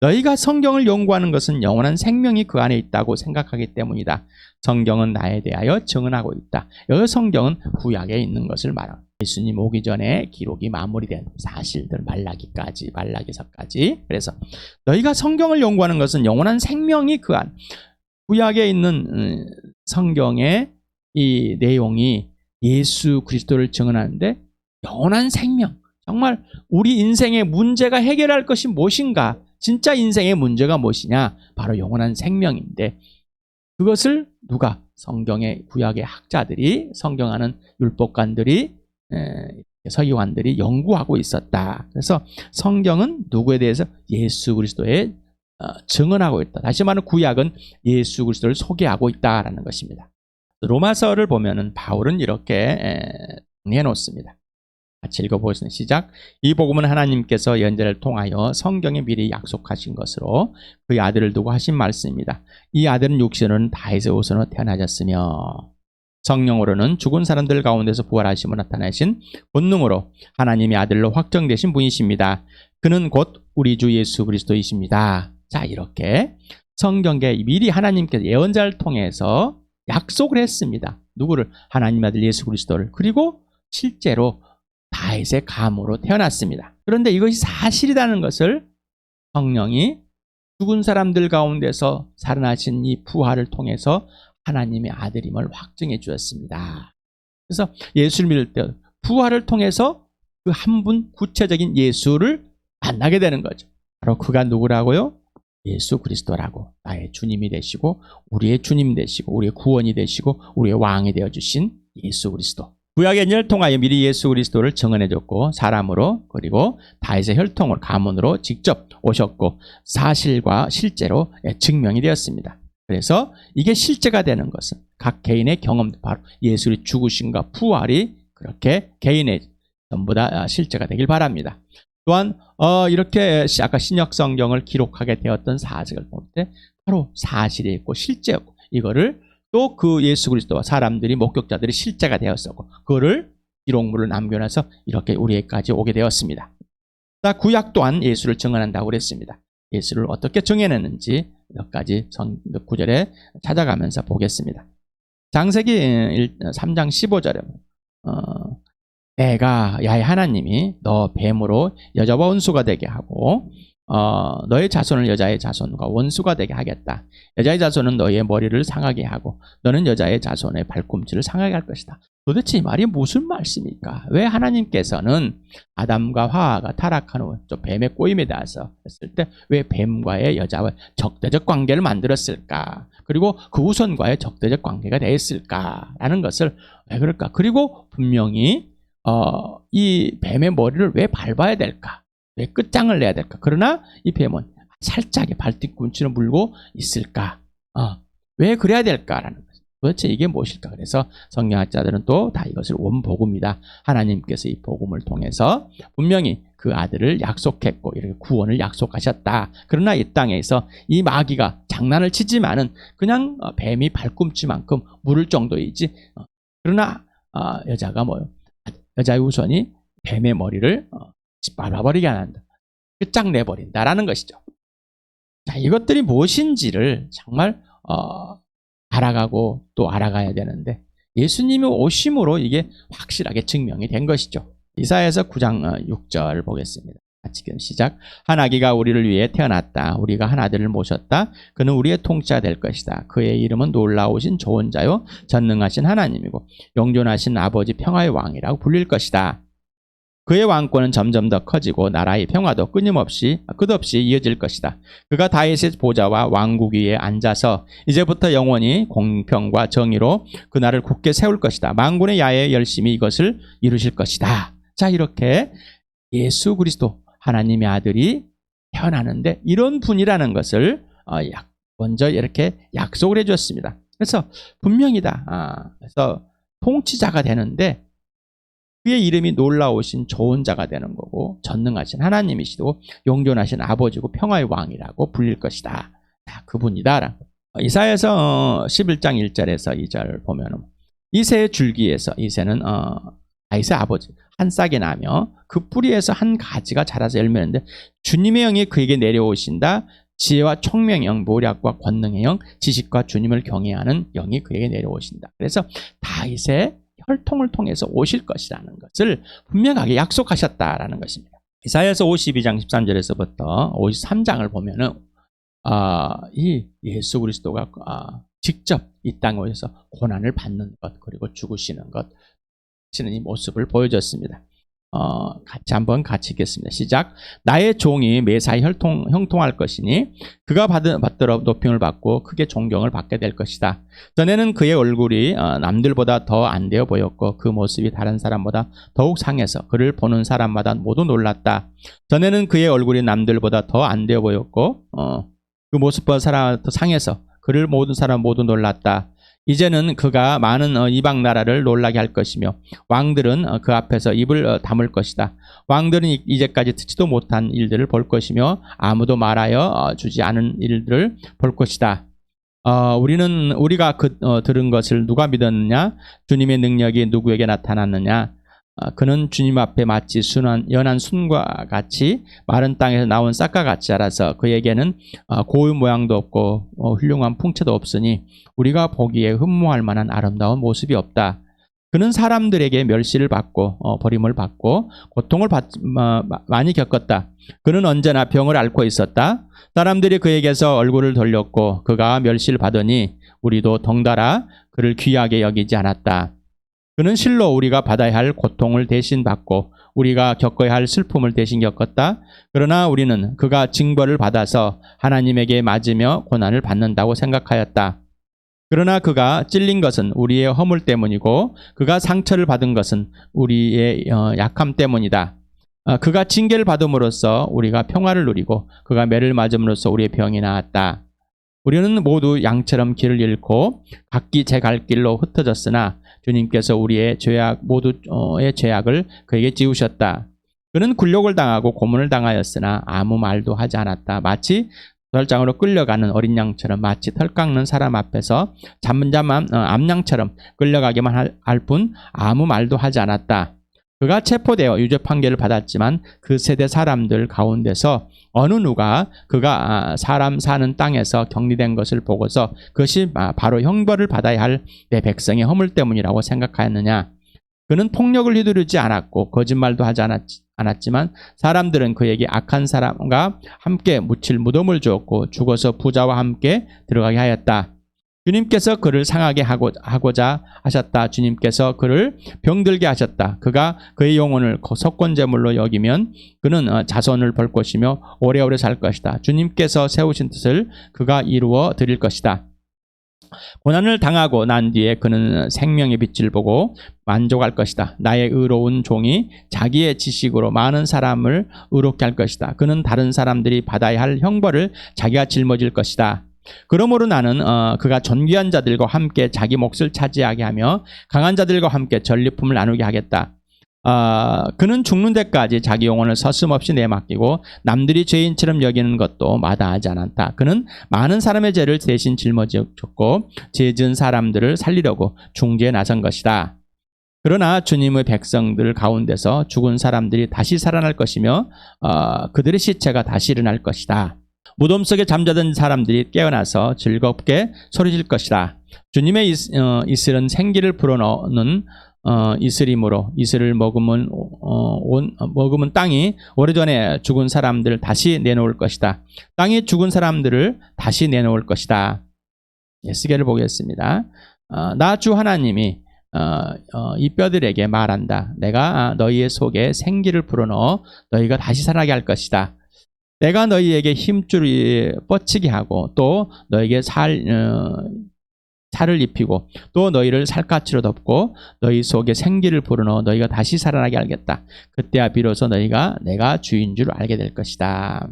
너희가 성경을 연구하는 것은 영원한 생명이 그 안에 있다고 생각하기 때문이다. 성경은 나에 대하여 증언하고 있다. 여기 성경은 구약에 있는 것을 말합니다. 예수님 오기 전에 기록이 마무리된 사실들, 말라기서까지. 그래서 너희가 성경을 연구하는 것은 영원한 생명이 그 안. 구약에 있는 성경의 이 내용이 예수 그리스도를 증언하는데, 영원한 생명, 정말 우리 인생의 문제가 해결할 것이 무엇인가? 진짜 인생의 문제가 무엇이냐? 바로 영원한 생명인데, 그것을 누가? 성경의 구약의 학자들이 성경하는 율법관들이 서기관들이 연구하고 있었다. 그래서 성경은 누구에 대해서 예수 그리스도의 증언하고 있다. 다시 말하면 구약은 예수 그리스도를 소개하고 있다라는 것입니다. 로마서를 보면은 바울은 이렇게 정리해놓습니다. 같이 읽어보겠습니다. 시작. 이 복음은 하나님께서 연자를 통하여 성경에 미리 약속하신 것으로 그의 아들을 두고 하신 말씀입니다. 이 아들은 육신으로는 다윗의 후손으로 태어나셨으며 성령으로는 죽은 사람들 가운데서 부활하심으로 나타나신 본능으로 하나님의 아들로 확정되신 분이십니다. 그는 곧 우리 주 예수 그리스도이십니다. 자, 이렇게 성경에 미리 하나님께서 예언자를 통해서 약속을 했습니다. 누구를? 하나님 아들 예수 그리스도를. 그리고 실제로 다윗의 감으로 태어났습니다. 그런데 이것이 사실이라는 것을 성령이 죽은 사람들 가운데서 살아나신 이 부활을 통해서 하나님의 아들임을 확증해 주었습니다. 그래서 예수를 믿을 때 부활을 통해서 그 한 분 구체적인 예수를 만나게 되는 거죠. 바로 그가 누구라고요? 예수 그리스도라고. 나의 주님이 되시고 우리의 주님 되시고 우리의 구원이 되시고 우리의 왕이 되어주신 예수 그리스도. 구약의 예언을 통하여 미리 예수 그리스도를 증언해줬고 사람으로 그리고 다윗의 혈통으로 가문으로 직접 오셨고 사실과 실제로 증명이 되었습니다. 그래서 이게 실제가 되는 것은 각 개인의 경험도 바로 예수의 죽으심과 부활이 그렇게 개인의 전부 다 실제가 되길 바랍니다. 또한 이렇게 아까 신약 성경을 기록하게 되었던 사직을 볼 때 바로 사실이 있고 실제였고 이거를 또 그 예수 그리스도와 사람들이 목격자들이 실제가 되었었고 그거를 기록물을 남겨놔서 이렇게 우리에게까지 오게 되었습니다. 구약 또한 예수를 증언한다고 그랬습니다. 예수를 어떻게 정해냈는지 몇 가지 구절에 찾아가면서 보겠습니다. 창세기 3장 15절에 내가 야훼 하나님이 너 뱀으로 여자와 원수가 되게 하고 너의 자손을 여자의 자손과 원수가 되게 하겠다. 여자의 자손은 너의 머리를 상하게 하고 너는 여자의 자손의 발꿈치를 상하게 할 것이다. 도대체 이 말이 무슨 말씀입니까? 왜 하나님께서는 아담과 하와가 타락한 후 뱀의 꼬임에 닿아서 했을 때 왜 뱀과의 여자와 적대적 관계를 만들었을까? 그리고 그 후손과의 적대적 관계가 됐을까라는 것을 왜 그럴까? 그리고 분명히 이 뱀의 머리를 왜 밟아야 될까? 왜 끝장을 내야 될까? 그러나 이 뱀은 살짝의 발뒤꿈치를 물고 있을까? 왜 그래야 될까라는 거죠. 도대체 이게 무엇일까? 그래서 성경학자들은 또 다 이것을 원복음이다. 하나님께서 이 복음을 통해서 분명히 그 아들을 약속했고 이렇게 구원을 약속하셨다. 그러나 이 땅에서 이 마귀가 장난을 치지만은 그냥 뱀이 발꿈치만큼 물을 정도이지. 그러나 여자가 뭐요? 여자의 후손이 뱀의 머리를 밟아버리게 안 한다. 끝장내버린다라는 것이죠. 자, 이것들이 무엇인지를 정말 알아가고 또 알아가야 되는데 예수님이 오심으로 이게 확실하게 증명이 된 것이죠. 이사야서 9장 6절 보겠습니다. 같이 시작. 한 아기가 우리를 위해 태어났다. 우리가 한 아들을 모셨다. 그는 우리의 통치자 될 것이다. 그의 이름은 놀라우신 좋은 자요 전능하신 하나님이고 영존하신 아버지 평화의 왕이라고 불릴 것이다. 그의 왕권은 점점 더 커지고 나라의 평화도 끝없이 이어질 것이다. 그가 다윗의 보좌와 왕국 위에 앉아서 이제부터 영원히 공평과 정의로 그 나라를 굳게 세울 것이다. 만군의 야에 열심히 이것을 이루실 것이다. 자, 이렇게 예수 그리스도 하나님의 아들이 태어나는데 이런 분이라는 것을 먼저 이렇게 약속을 해주었습니다. 그래서 분명이다. 그래서 통치자가 되는데 그의 이름이 놀라우신 좋은 자가 되는 거고 전능하신 하나님이시고 영존하신 아버지고 평화의 왕이라고 불릴 것이다. 자, 그분이다. 이사야서 11장 1절에서 2절 보면은 이새의 줄기에서 이새는 다윗의 아버지 한 싹이 나며 그 뿌리에서 한 가지가 자라서 열매는데 주님의 영이 그에게 내려오신다. 지혜와 총명의 영, 모략과 권능의 영, 지식과 주님을 경외하는 영이 그에게 내려오신다. 그래서 다윗의 혈통을 통해서 오실 것이라는 것을 분명하게 약속하셨다라는 것입니다. 이사야서 52장 13절에서부터 53장을 보면은 이 예수 그리스도가 직접 이 땅에 오셔서 고난을 받는 것 그리고 죽으시는 것 하시는 이 모습을 보여줬습니다. 같이 읽겠습니다. 시작. 나의 종이 매사에 형통할 것이니 그가 받들어 높임을 받고 크게 존경을 받게 될 것이다. 전에는 그의 얼굴이 남들보다 더 안 되어 보였고 그 모습이 다른 사람보다 더욱 상해서 그를 보는 사람마다 모두 놀랐다. 전에는 그의 얼굴이 남들보다 더 안 되어 보였고 그 모습보다 사람보다 더 상해서 그를 모든 사람 모두 놀랐다. 이제는 그가 많은 이방 나라를 놀라게 할 것이며 왕들은 그 앞에서 입을 다물 것이다. 왕들은 이제까지 듣지도 못한 일들을 볼 것이며 아무도 말하여 주지 않은 일들을 볼 것이다. 우리가 들은 것을 누가 믿었느냐? 주님의 능력이 누구에게 나타났느냐? 그는 주님 앞에 마치 연한 순과 같이 마른 땅에서 나온 싹과 같이 자라서 그에게는 고운 모양도 없고 훌륭한 풍채도 없으니 우리가 보기에 흠모할 만한 아름다운 모습이 없다. 그는 사람들에게 멸시를 받고 버림을 받고 고통을 많이 겪었다. 그는 언제나 병을 앓고 있었다. 사람들이 그에게서 얼굴을 돌렸고 그가 멸시를 받으니 우리도 덩달아 그를 귀하게 여기지 않았다. 그는 실로 우리가 받아야 할 고통을 대신 받고 우리가 겪어야 할 슬픔을 대신 겪었다. 그러나 우리는 그가 징벌을 받아서 하나님에게 맞으며 고난을 받는다고 생각하였다. 그러나 그가 찔린 것은 우리의 허물 때문이고 그가 상처를 받은 것은 우리의 약함 때문이다. 그가 징계를 받음으로써 우리가 평화를 누리고 그가 매를 맞음으로써 우리의 병이 나았다. 우리는 모두 양처럼 길을 잃고 각기 제 갈 길로 흩어졌으나 주님께서 우리의 모두의 죄악을 그에게 지우셨다. 그는 굴욕을 당하고 고문을 당하였으나 아무 말도 하지 않았다. 마치 도살장으로 끌려가는 어린 양처럼 마치 털 깎는 사람 앞에서 잠잠한 암양처럼 끌려가기만 할 뿐 아무 말도 하지 않았다. 그가 체포되어 유죄 판결을 받았지만 그 세대 사람들 가운데서 어느 누가 그가 사람 사는 땅에서 격리된 것을 보고서 그것이 바로 형벌을 받아야 할 내 백성의 허물 때문이라고 생각하였느냐? 그는 폭력을 휘두르지 않았고 거짓말도 하지 않았지만 사람들은 그에게 악한 사람과 함께 묻힐 무덤을 주었고 죽어서 부자와 함께 들어가게 하였다. 주님께서 그를 상하게 하고자 하셨다. 주님께서 그를 병들게 하셨다. 그가 그의 영혼을 석권제물로 여기면 그는 자손을 볼 것이며 오래오래 살 것이다. 주님께서 세우신 뜻을 그가 이루어 드릴 것이다. 고난을 당하고 난 뒤에 그는 생명의 빛을 보고 만족할 것이다. 나의 의로운 종이 자기의 지식으로 많은 사람을 의롭게 할 것이다. 그는 다른 사람들이 받아야 할 형벌을 자기가 짊어질 것이다. 그러므로 나는 그가 존귀한 자들과 함께 자기 몫을 차지하게 하며 강한 자들과 함께 전리품을 나누게 하겠다. 그는 죽는 데까지 자기 영혼을 서슴없이 내맡기고 남들이 죄인처럼 여기는 것도 마다하지 않았다. 그는 많은 사람의 죄를 대신 짊어졌고 죄 지은 사람들을 살리려고 중재에 나선 것이다. 그러나 주님의 백성들 가운데서 죽은 사람들이 다시 살아날 것이며 그들의 시체가 다시 일어날 것이다. 무덤 속에 잠자던 사람들이 깨어나서 즐겁게 소리질 것이다. 주님의 이슬은 생기를 불어넣는 이슬이므로 이슬을 먹으면 땅이 오래전에 죽은 사람들을 다시 내놓을 것이다. 땅이 죽은 사람들을 다시 내놓을 것이다. 예스겔을 보겠습니다. 나 주 하나님이 이 뼈들에게 말한다. 내가 너희의 속에 생기를 불어넣어 너희가 다시 살아나게 할 것이다. 내가 너희에게 힘줄이 뻗치게 하고 또 너희에게 살을 입히고 또 너희를 살갗으로 덮고 너희 속에 생기를 불어넣어 너희가 다시 살아나게 하겠다. 그때야 비로소 너희가 내가 주인 줄 알게 될 것이다.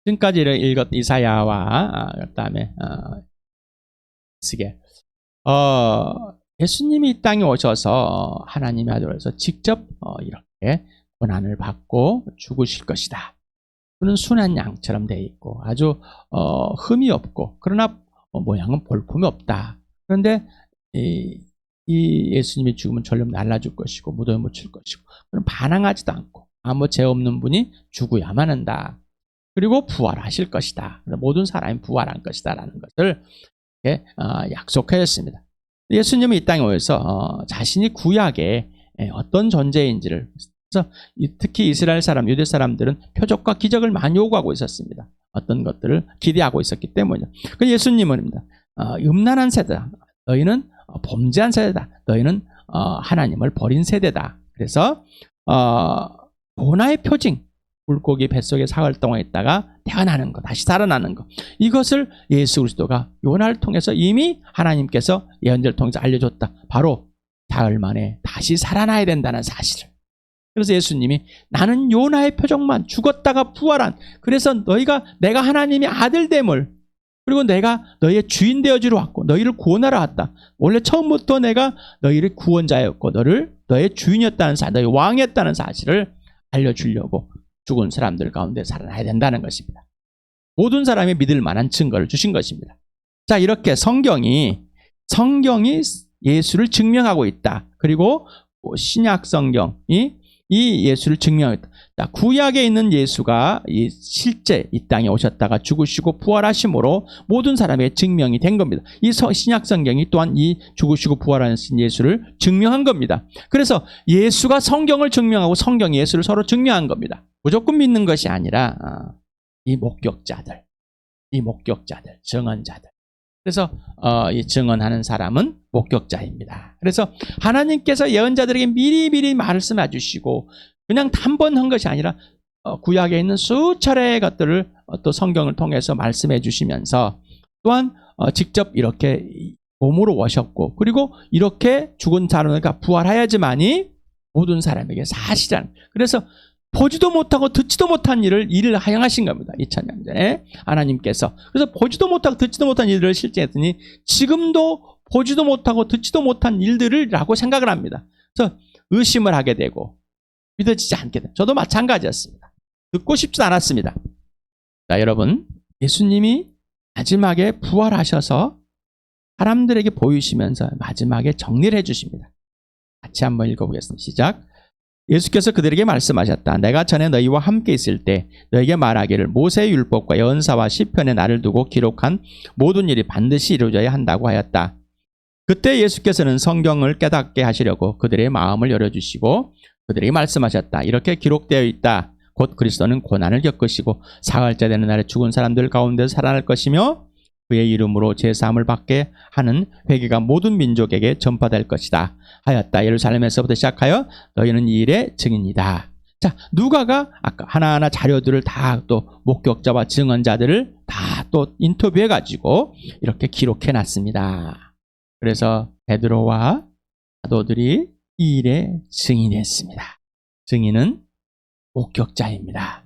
지금까지 읽었던 이사야와 그다음에 에스겔. 예수님이 이 땅에 오셔서 하나님의 아들로서 직접 이렇게 고난을 받고 죽으실 것이다. 그는 순한 양처럼 되어 있고 아주 흠이 없고 그러나 모양은 볼품이 없다. 그런데 이 예수님이 죽으면 절로 날라줄 것이고 무덤에 묻힐 것이고 그는 반항하지도 않고 아무 죄 없는 분이 죽어야만 한다. 그리고 부활하실 것이다. 모든 사람이 부활할 것이다 라는 것을 약속하였습니다. 예수님이 이 땅에 오셔서 자신이 구약에 어떤 존재인지를 그래서 특히 이스라엘 사람, 유대 사람들은 표적과 기적을 많이 요구하고 있었습니다. 어떤 것들을 기대하고 있었기 때문이죠. 그 예수님은 음란한 세대다. 너희는 범죄한 세대다. 너희는 하나님을 버린 세대다. 그래서 요나의 표징, 물고기 뱃속에 사흘 동안 있다가 태어나는 것, 다시 살아나는 것, 이것을 예수 그리스도가 요나를 통해서 이미 하나님께서 예언자를 통해서 알려줬다. 바로 사흘 만에 다시 살아나야 된다는 사실을. 그래서 예수님이 나는 요나의 표적만, 죽었다가 부활한, 그래서 내가 하나님의 아들됨을, 그리고 내가 너희의 주인 되어주러 왔고 너희를 구원하러 왔다. 원래 처음부터 내가 너희를 구원자였고 너의 주인이었다는 사실, 너희 왕이었다는 사실을 알려주려고 죽은 사람들 가운데 살아나야 된다는 것입니다. 모든 사람이 믿을 만한 증거를 주신 것입니다. 자, 이렇게 성경이 예수를 증명하고 있다. 그리고 신약 성경이 이 예수를 증명하고 있다. 자, 구약에 있는 예수가 실제 이 땅에 오셨다가 죽으시고 부활하심으로 모든 사람의 증명이 된 겁니다. 이 신약 성경이 또한 이 죽으시고 부활하신 예수를 증명한 겁니다. 그래서 예수가 성경을 증명하고 성경이 예수를 서로 증명한 겁니다. 무조건 믿는 것이 아니라 이 목격자들, 증언자들. 그래서 이 증언하는 사람은 목격자입니다. 그래서 하나님께서 예언자들에게 미리미리 말씀해 주시고 그냥 단번 한 것이 아니라 구약에 있는 수차례의 것들을 또 성경을 통해서 말씀해 주시면서 또한 직접 이렇게 몸으로 오셨고, 그리고 이렇게 죽은 사람과 부활하야지만이 모든 사람에게 사실이라는, 그래서 보지도 못하고 듣지도 못한 일을 행하신 겁니다. 2000년 전에 하나님께서. 그래서 보지도 못하고 듣지도 못한 일들을 실제했더니 지금도 보지도 못하고 듣지도 못한 일들이라고 생각을 합니다. 그래서 의심을 하게 되고 믿어지지 않게 됩니다. 저도 마찬가지였습니다. 듣고 싶지 않았습니다. 자, 여러분, 예수님이 마지막에 부활하셔서 사람들에게 보이시면서 마지막에 정리를 해주십니다. 같이 한번 읽어보겠습니다. 시작. 예수께서 그들에게 말씀하셨다. 내가 전에 너희와 함께 있을 때 너희에게 말하기를 모세의 율법과 예언사와 시편에 나를 두고 기록한 모든 일이 반드시 이루어져야 한다고 하였다. 그때 예수께서는 성경을 깨닫게 하시려고 그들의 마음을 열어주시고 그들에게 말씀하셨다. 이렇게 기록되어 있다. 곧 그리스도는 고난을 겪으시고 사흘째 되는 날에 죽은 사람들 가운데서 살아날 것이며 그의 이름으로 제사함을 받게 하는 회개가 모든 민족에게 전파될 것이다 하였다. 예루살렘에서부터 시작하여 너희는 이 일의 증인이다. 자, 누가가 아까 하나하나 자료들을 다 또 목격자와 증언자들을 다 또 인터뷰해 가지고 이렇게 기록해 놨습니다. 그래서 베드로와 사도들이 이 일의 증인이었습니다. 증인은 목격자입니다.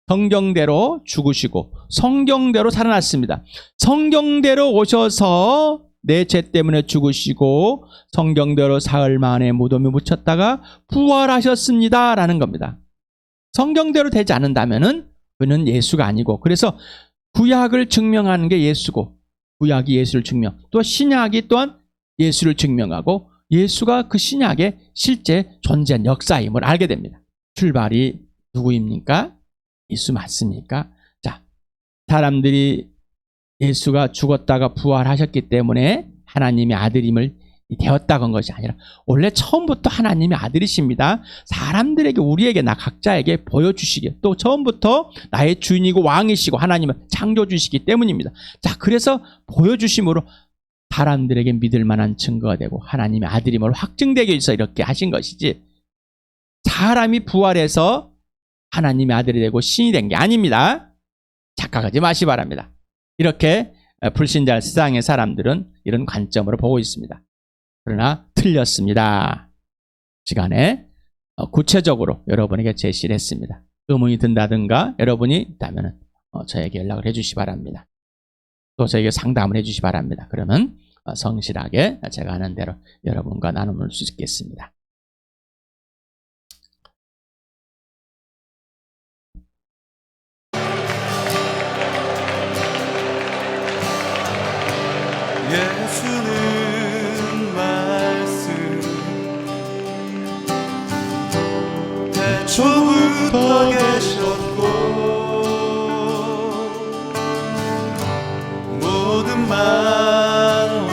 성경대로 죽으시고 성경대로 살아났습니다. 성경대로 오셔서 내 죄 때문에 죽으시고 성경대로 사흘 만에 무덤에 묻혔다가 부활하셨습니다 라는 겁니다. 성경대로 되지 않는다면은 그는 예수가 아니고, 그래서 구약을 증명하는 게 예수고 구약이 예수를 증명, 또 신약이 또한 예수를 증명하고 예수가 그 신약의 실제 존재한 역사임을 알게 됩니다. 출발이 누구입니까? 예수 맞습니까? 자, 사람들이 예수가 죽었다가 부활하셨기 때문에 하나님의 아들임을 되었다고 한 것이 아니라 원래 처음부터 하나님의 아들이십니다. 사람들에게, 우리에게, 나 각자에게 보여주시기에, 또 처음부터 나의 주인이고 왕이시고 하나님은 창조주시기 때문입니다. 자, 그래서 보여주심으로 사람들에게 믿을 만한 증거가 되고 하나님의 아들임을 확증되게 해서 이렇게 하신 것이지, 사람이 부활해서 하나님의 아들이 되고 신이 된 게 아닙니다. 착각하지 마시 바랍니다. 이렇게 불신자 세상의 사람들은 이런 관점으로 보고 있습니다. 그러나 틀렸습니다. 시간에 구체적으로 여러분에게 제시를 했습니다. 의문이 든다든가 여러분이 있다면 저에게 연락을 해주시 바랍니다. 또 저에게 상담을 해주시 바랍니다. 그러면 성실하게 제가 하는 대로 여러분과 나눌 수 있겠습니다. 예수는 말씀 태초부터 계셨고 모든 만물이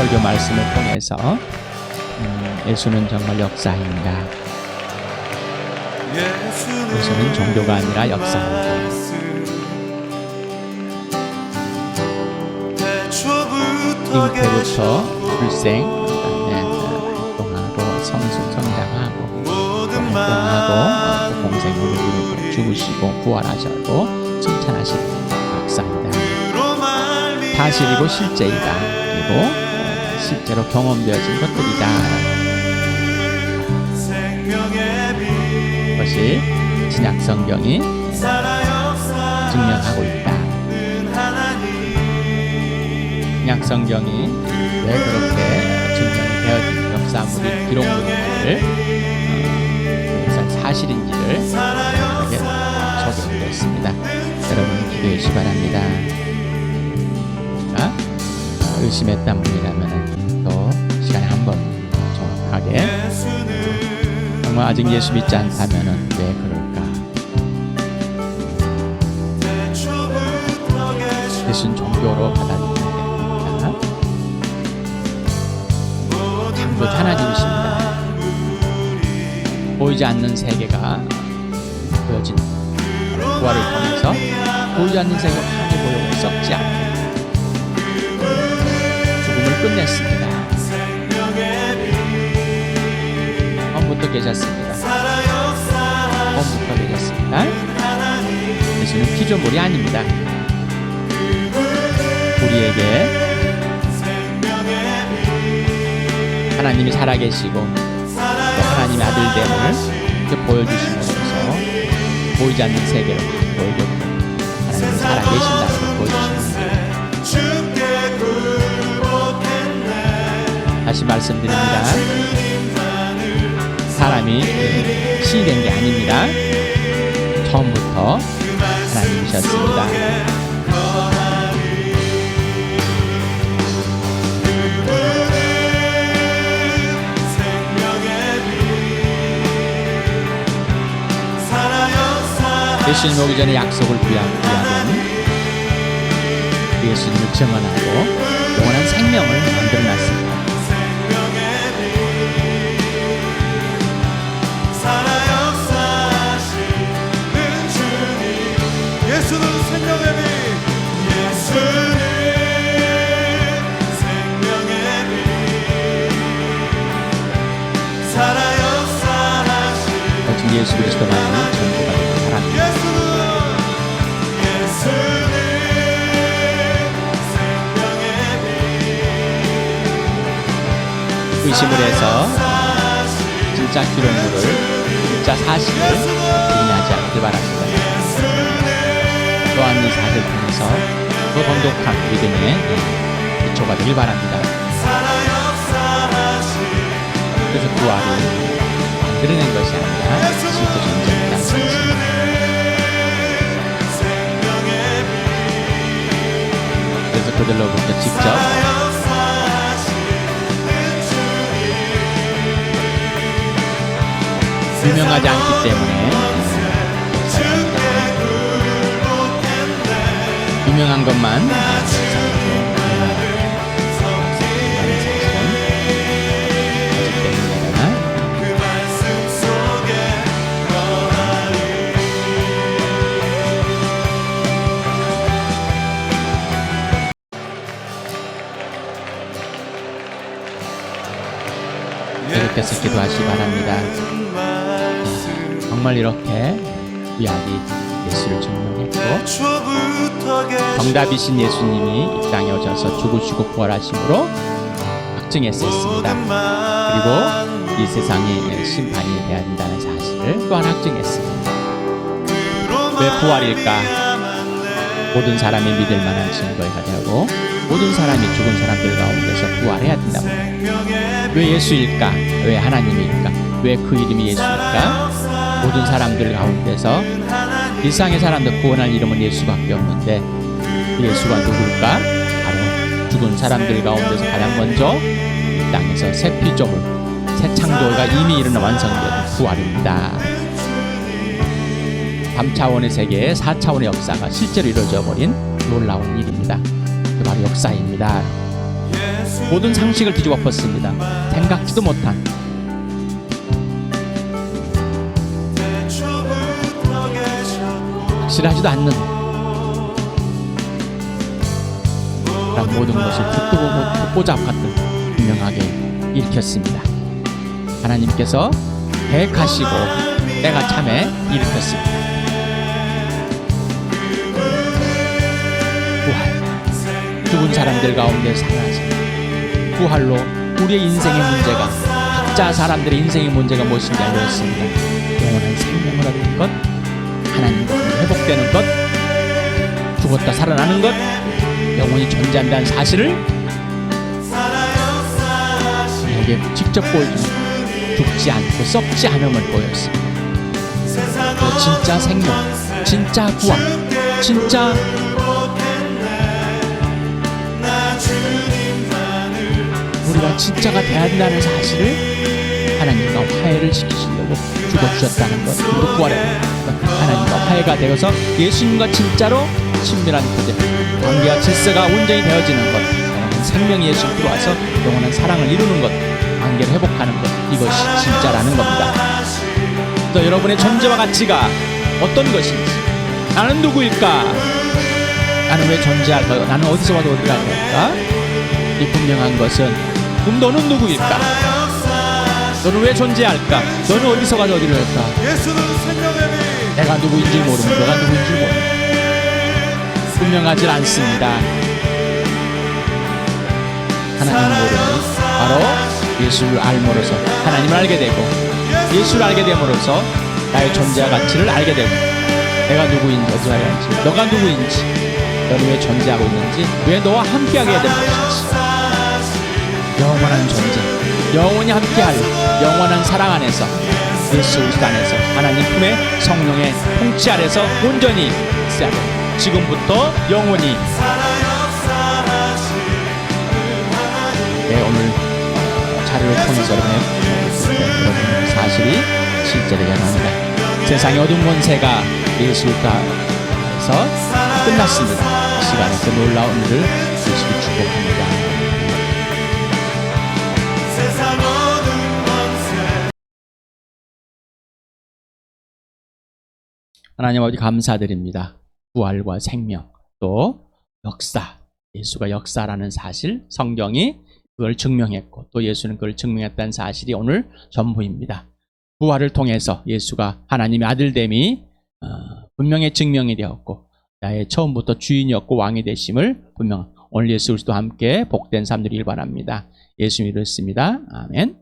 설교 말씀을 통해서 예수는 정말 역사입니다. 예수는 종교가 아니라 역사입니다. 잉태부터 출생, 활동하고 성장하고 활동하고 공생을 이루고 죽으시고 부활하셨고 칭찬하신 역사입니다. 사실이고 실제이다. 그리고 실제로 경험되어진 것들이다. 그것이 신약 성경이 증명하고 있다. 신약 성경이 왜 그렇게 증명이 되어진 역사물이 기록물인지를 사실인지를 이렇게 소개해드렸습니다. 여러분 기도해 주시기 바랍니다. 의심했던 분이라면 또 시간에 한번 정확하게 정말 아직 예수 믿지 않다면 왜 그럴까? 예수는 종교로 받아들여야 됩니다. 창조 하나님이십니다. 보이지 않는 세계가 보여진 부활을 통해서 보이지 않는 세계가 많이 보이고 썩지 않게 죽음을 끝냈습니다. 처음부터 계셨습니다. 처음부터 계셨습니다. 예수는 피조물이 아닙니다. 우리에게 하나님이 살아계시고 또 하나님의 아들됨을 보여주심으로써 보이지 않는 세계로 보여줬고 하나님이 살아계신다는 걸 보여주십니다. 다시 말씀드립니다. 사람이 신이 된 게 아닙니다. 처음부터 하나님이셨습니다. 예수님 오기 전에 약속을 부여하던 예수님을 증언하고 영원한 생명을 만들어놨습니다. 예수는 생명의 빛, 예수는 생명의 빛, 살아 역사하신 오직 예수 그리스도만이 전부가 되는 사람입니다. 예수는 생명의 빛, 의심을 해서 진짜 기록물을 진짜 사실을 부인하지 않길 바랍니다. 또한 이 사실을 통해서 더 돈독한 믿음의 기초가 되길 바랍니다. 그래서 부활이 만들어낸 것이 아니라 실제 존재한다는 사실입니다. 그래서 그들로부터 직접 유명하지 않기 때문에 유명한 것만 계속해서 기도하시기 바랍니다. 정말 이렇게 위아리 예수를 증명했고 정답이신 예수님이 이 땅에 오셔서 죽으시고 부활하심으로 확증했었습니다. 그리고 이 세상에 심판이 되어야 한다는 사실을 또한 확증했습니다. 왜 부활일까? 모든 사람이 믿을 만한 증거가 되고 모든 사람이 죽은 사람들 가운데서 부활해야 된다고. 왜 예수일까? 왜 하나님일까? 왜 그 이름이 예수일까? 모든 사람들 가운데서 일상의 사람들 구원할 이름은 예수밖에 없는데 그 예수가 누굴까? 바로 죽은 사람들 가운데서 가장 먼저 이 땅에서 새 피조물, 새 창조가 이미 이르는 완성된 부활입니다. 3차원의 세계에 4차원의 역사가 실제로 이루어져 버린 놀라운 일입니다. 그 바로 역사입니다. 모든 상식을 뒤집어 엎었습니다. 생각지도 못한 태초부터 계셨고 확실하지도 않는 그런 모든 것을 듣도 보고 보잡같은 분명하게 일으켰습니다. 하나님께서 계획하시고 때가 참에 일으켰습니다. 부활, 죽은 사람들 가운데 살아나십니다. 부활로 우리의 인생의 문제가, 각자 사람들의 인생의 문제가 무엇인지 알려졌습니다. 영원한 생명을 얻는 것, 하나님과 회복되는 것, 죽었다 살아나는 것, 영원히 존재한다는 사실을 우리에게 직접 보여주는 죽지 않고 썩지 않음을 보였습니다. 그 진짜 생명, 진짜 구원, 진짜 우리가 진짜가 돼야 한다는 사실을 하나님과 화해를 시키시려고 죽어주셨다는 것, 그리고 부활해 하나님과 화해가 되어서 예수님과 진짜로 친밀한 교제, 관계와 질서가 온전히 되어지는 것, 영원한 생명이 예수님 들어와서 영원한 사랑을 이루는 것, 관계를 회복하는 것, 이것이 진짜라는 겁니다. 그래서 여러분의 존재와 가치가 어떤 것인지, 나는 누구일까? 나는 왜 존재할까? 나는 어디서 와도 어디가 될까? 이 분명한 것은 그럼 너는 누구일까? 너는 왜 존재할까? 너는 어디서 가도 어디로 갈까? 예수는 생명의 빛 내가 누구인지 모르고 너가 누구인지 모르고 분명하지 않습니다. 하나님 모르니 바로 예수를 알므로써 하나님을 알게 되고, 예수를 알게 됨으로써 나의 존재와 가치를 알게 되고, 내가 누구인지 어디서 하는지, 너가 누구인지, 너는 왜 존재하고 있는지, 왜 너와 함께하게 되는 것인지, 영원한 존재, 영원히 함께할 영원한 사랑 안에서, 예수 그리스도 안에서, 하나님 품에 성령의 통치 아래서 온전히 있어야 됩니다. 지금부터 영원히. 네, 오늘 자료를 통해서 여러분 사실이 실제되게 합니다. 세상의 어두운 권세가 예수가에서 끝났습니다. 이 시간에 그 놀라운 일을 예수를 축복합니다. 세상 어두운 권세 하나님 아버지 감사드립니다. 부활과 생명, 또 역사, 예수가 역사라는 사실, 성경이 그걸 증명했고 또 예수는 그걸 증명했다는 사실이 오늘 전부입니다. 부활을 통해서 예수가 하나님의 아들됨이 분명히 증명이 되었고, 나의 처음부터 주인이었고 왕이 되심을 분명, 오늘 예수 그리스도와 함께 복된 삶들이 일반합니다. 예수님이 이렇습니다. 아멘.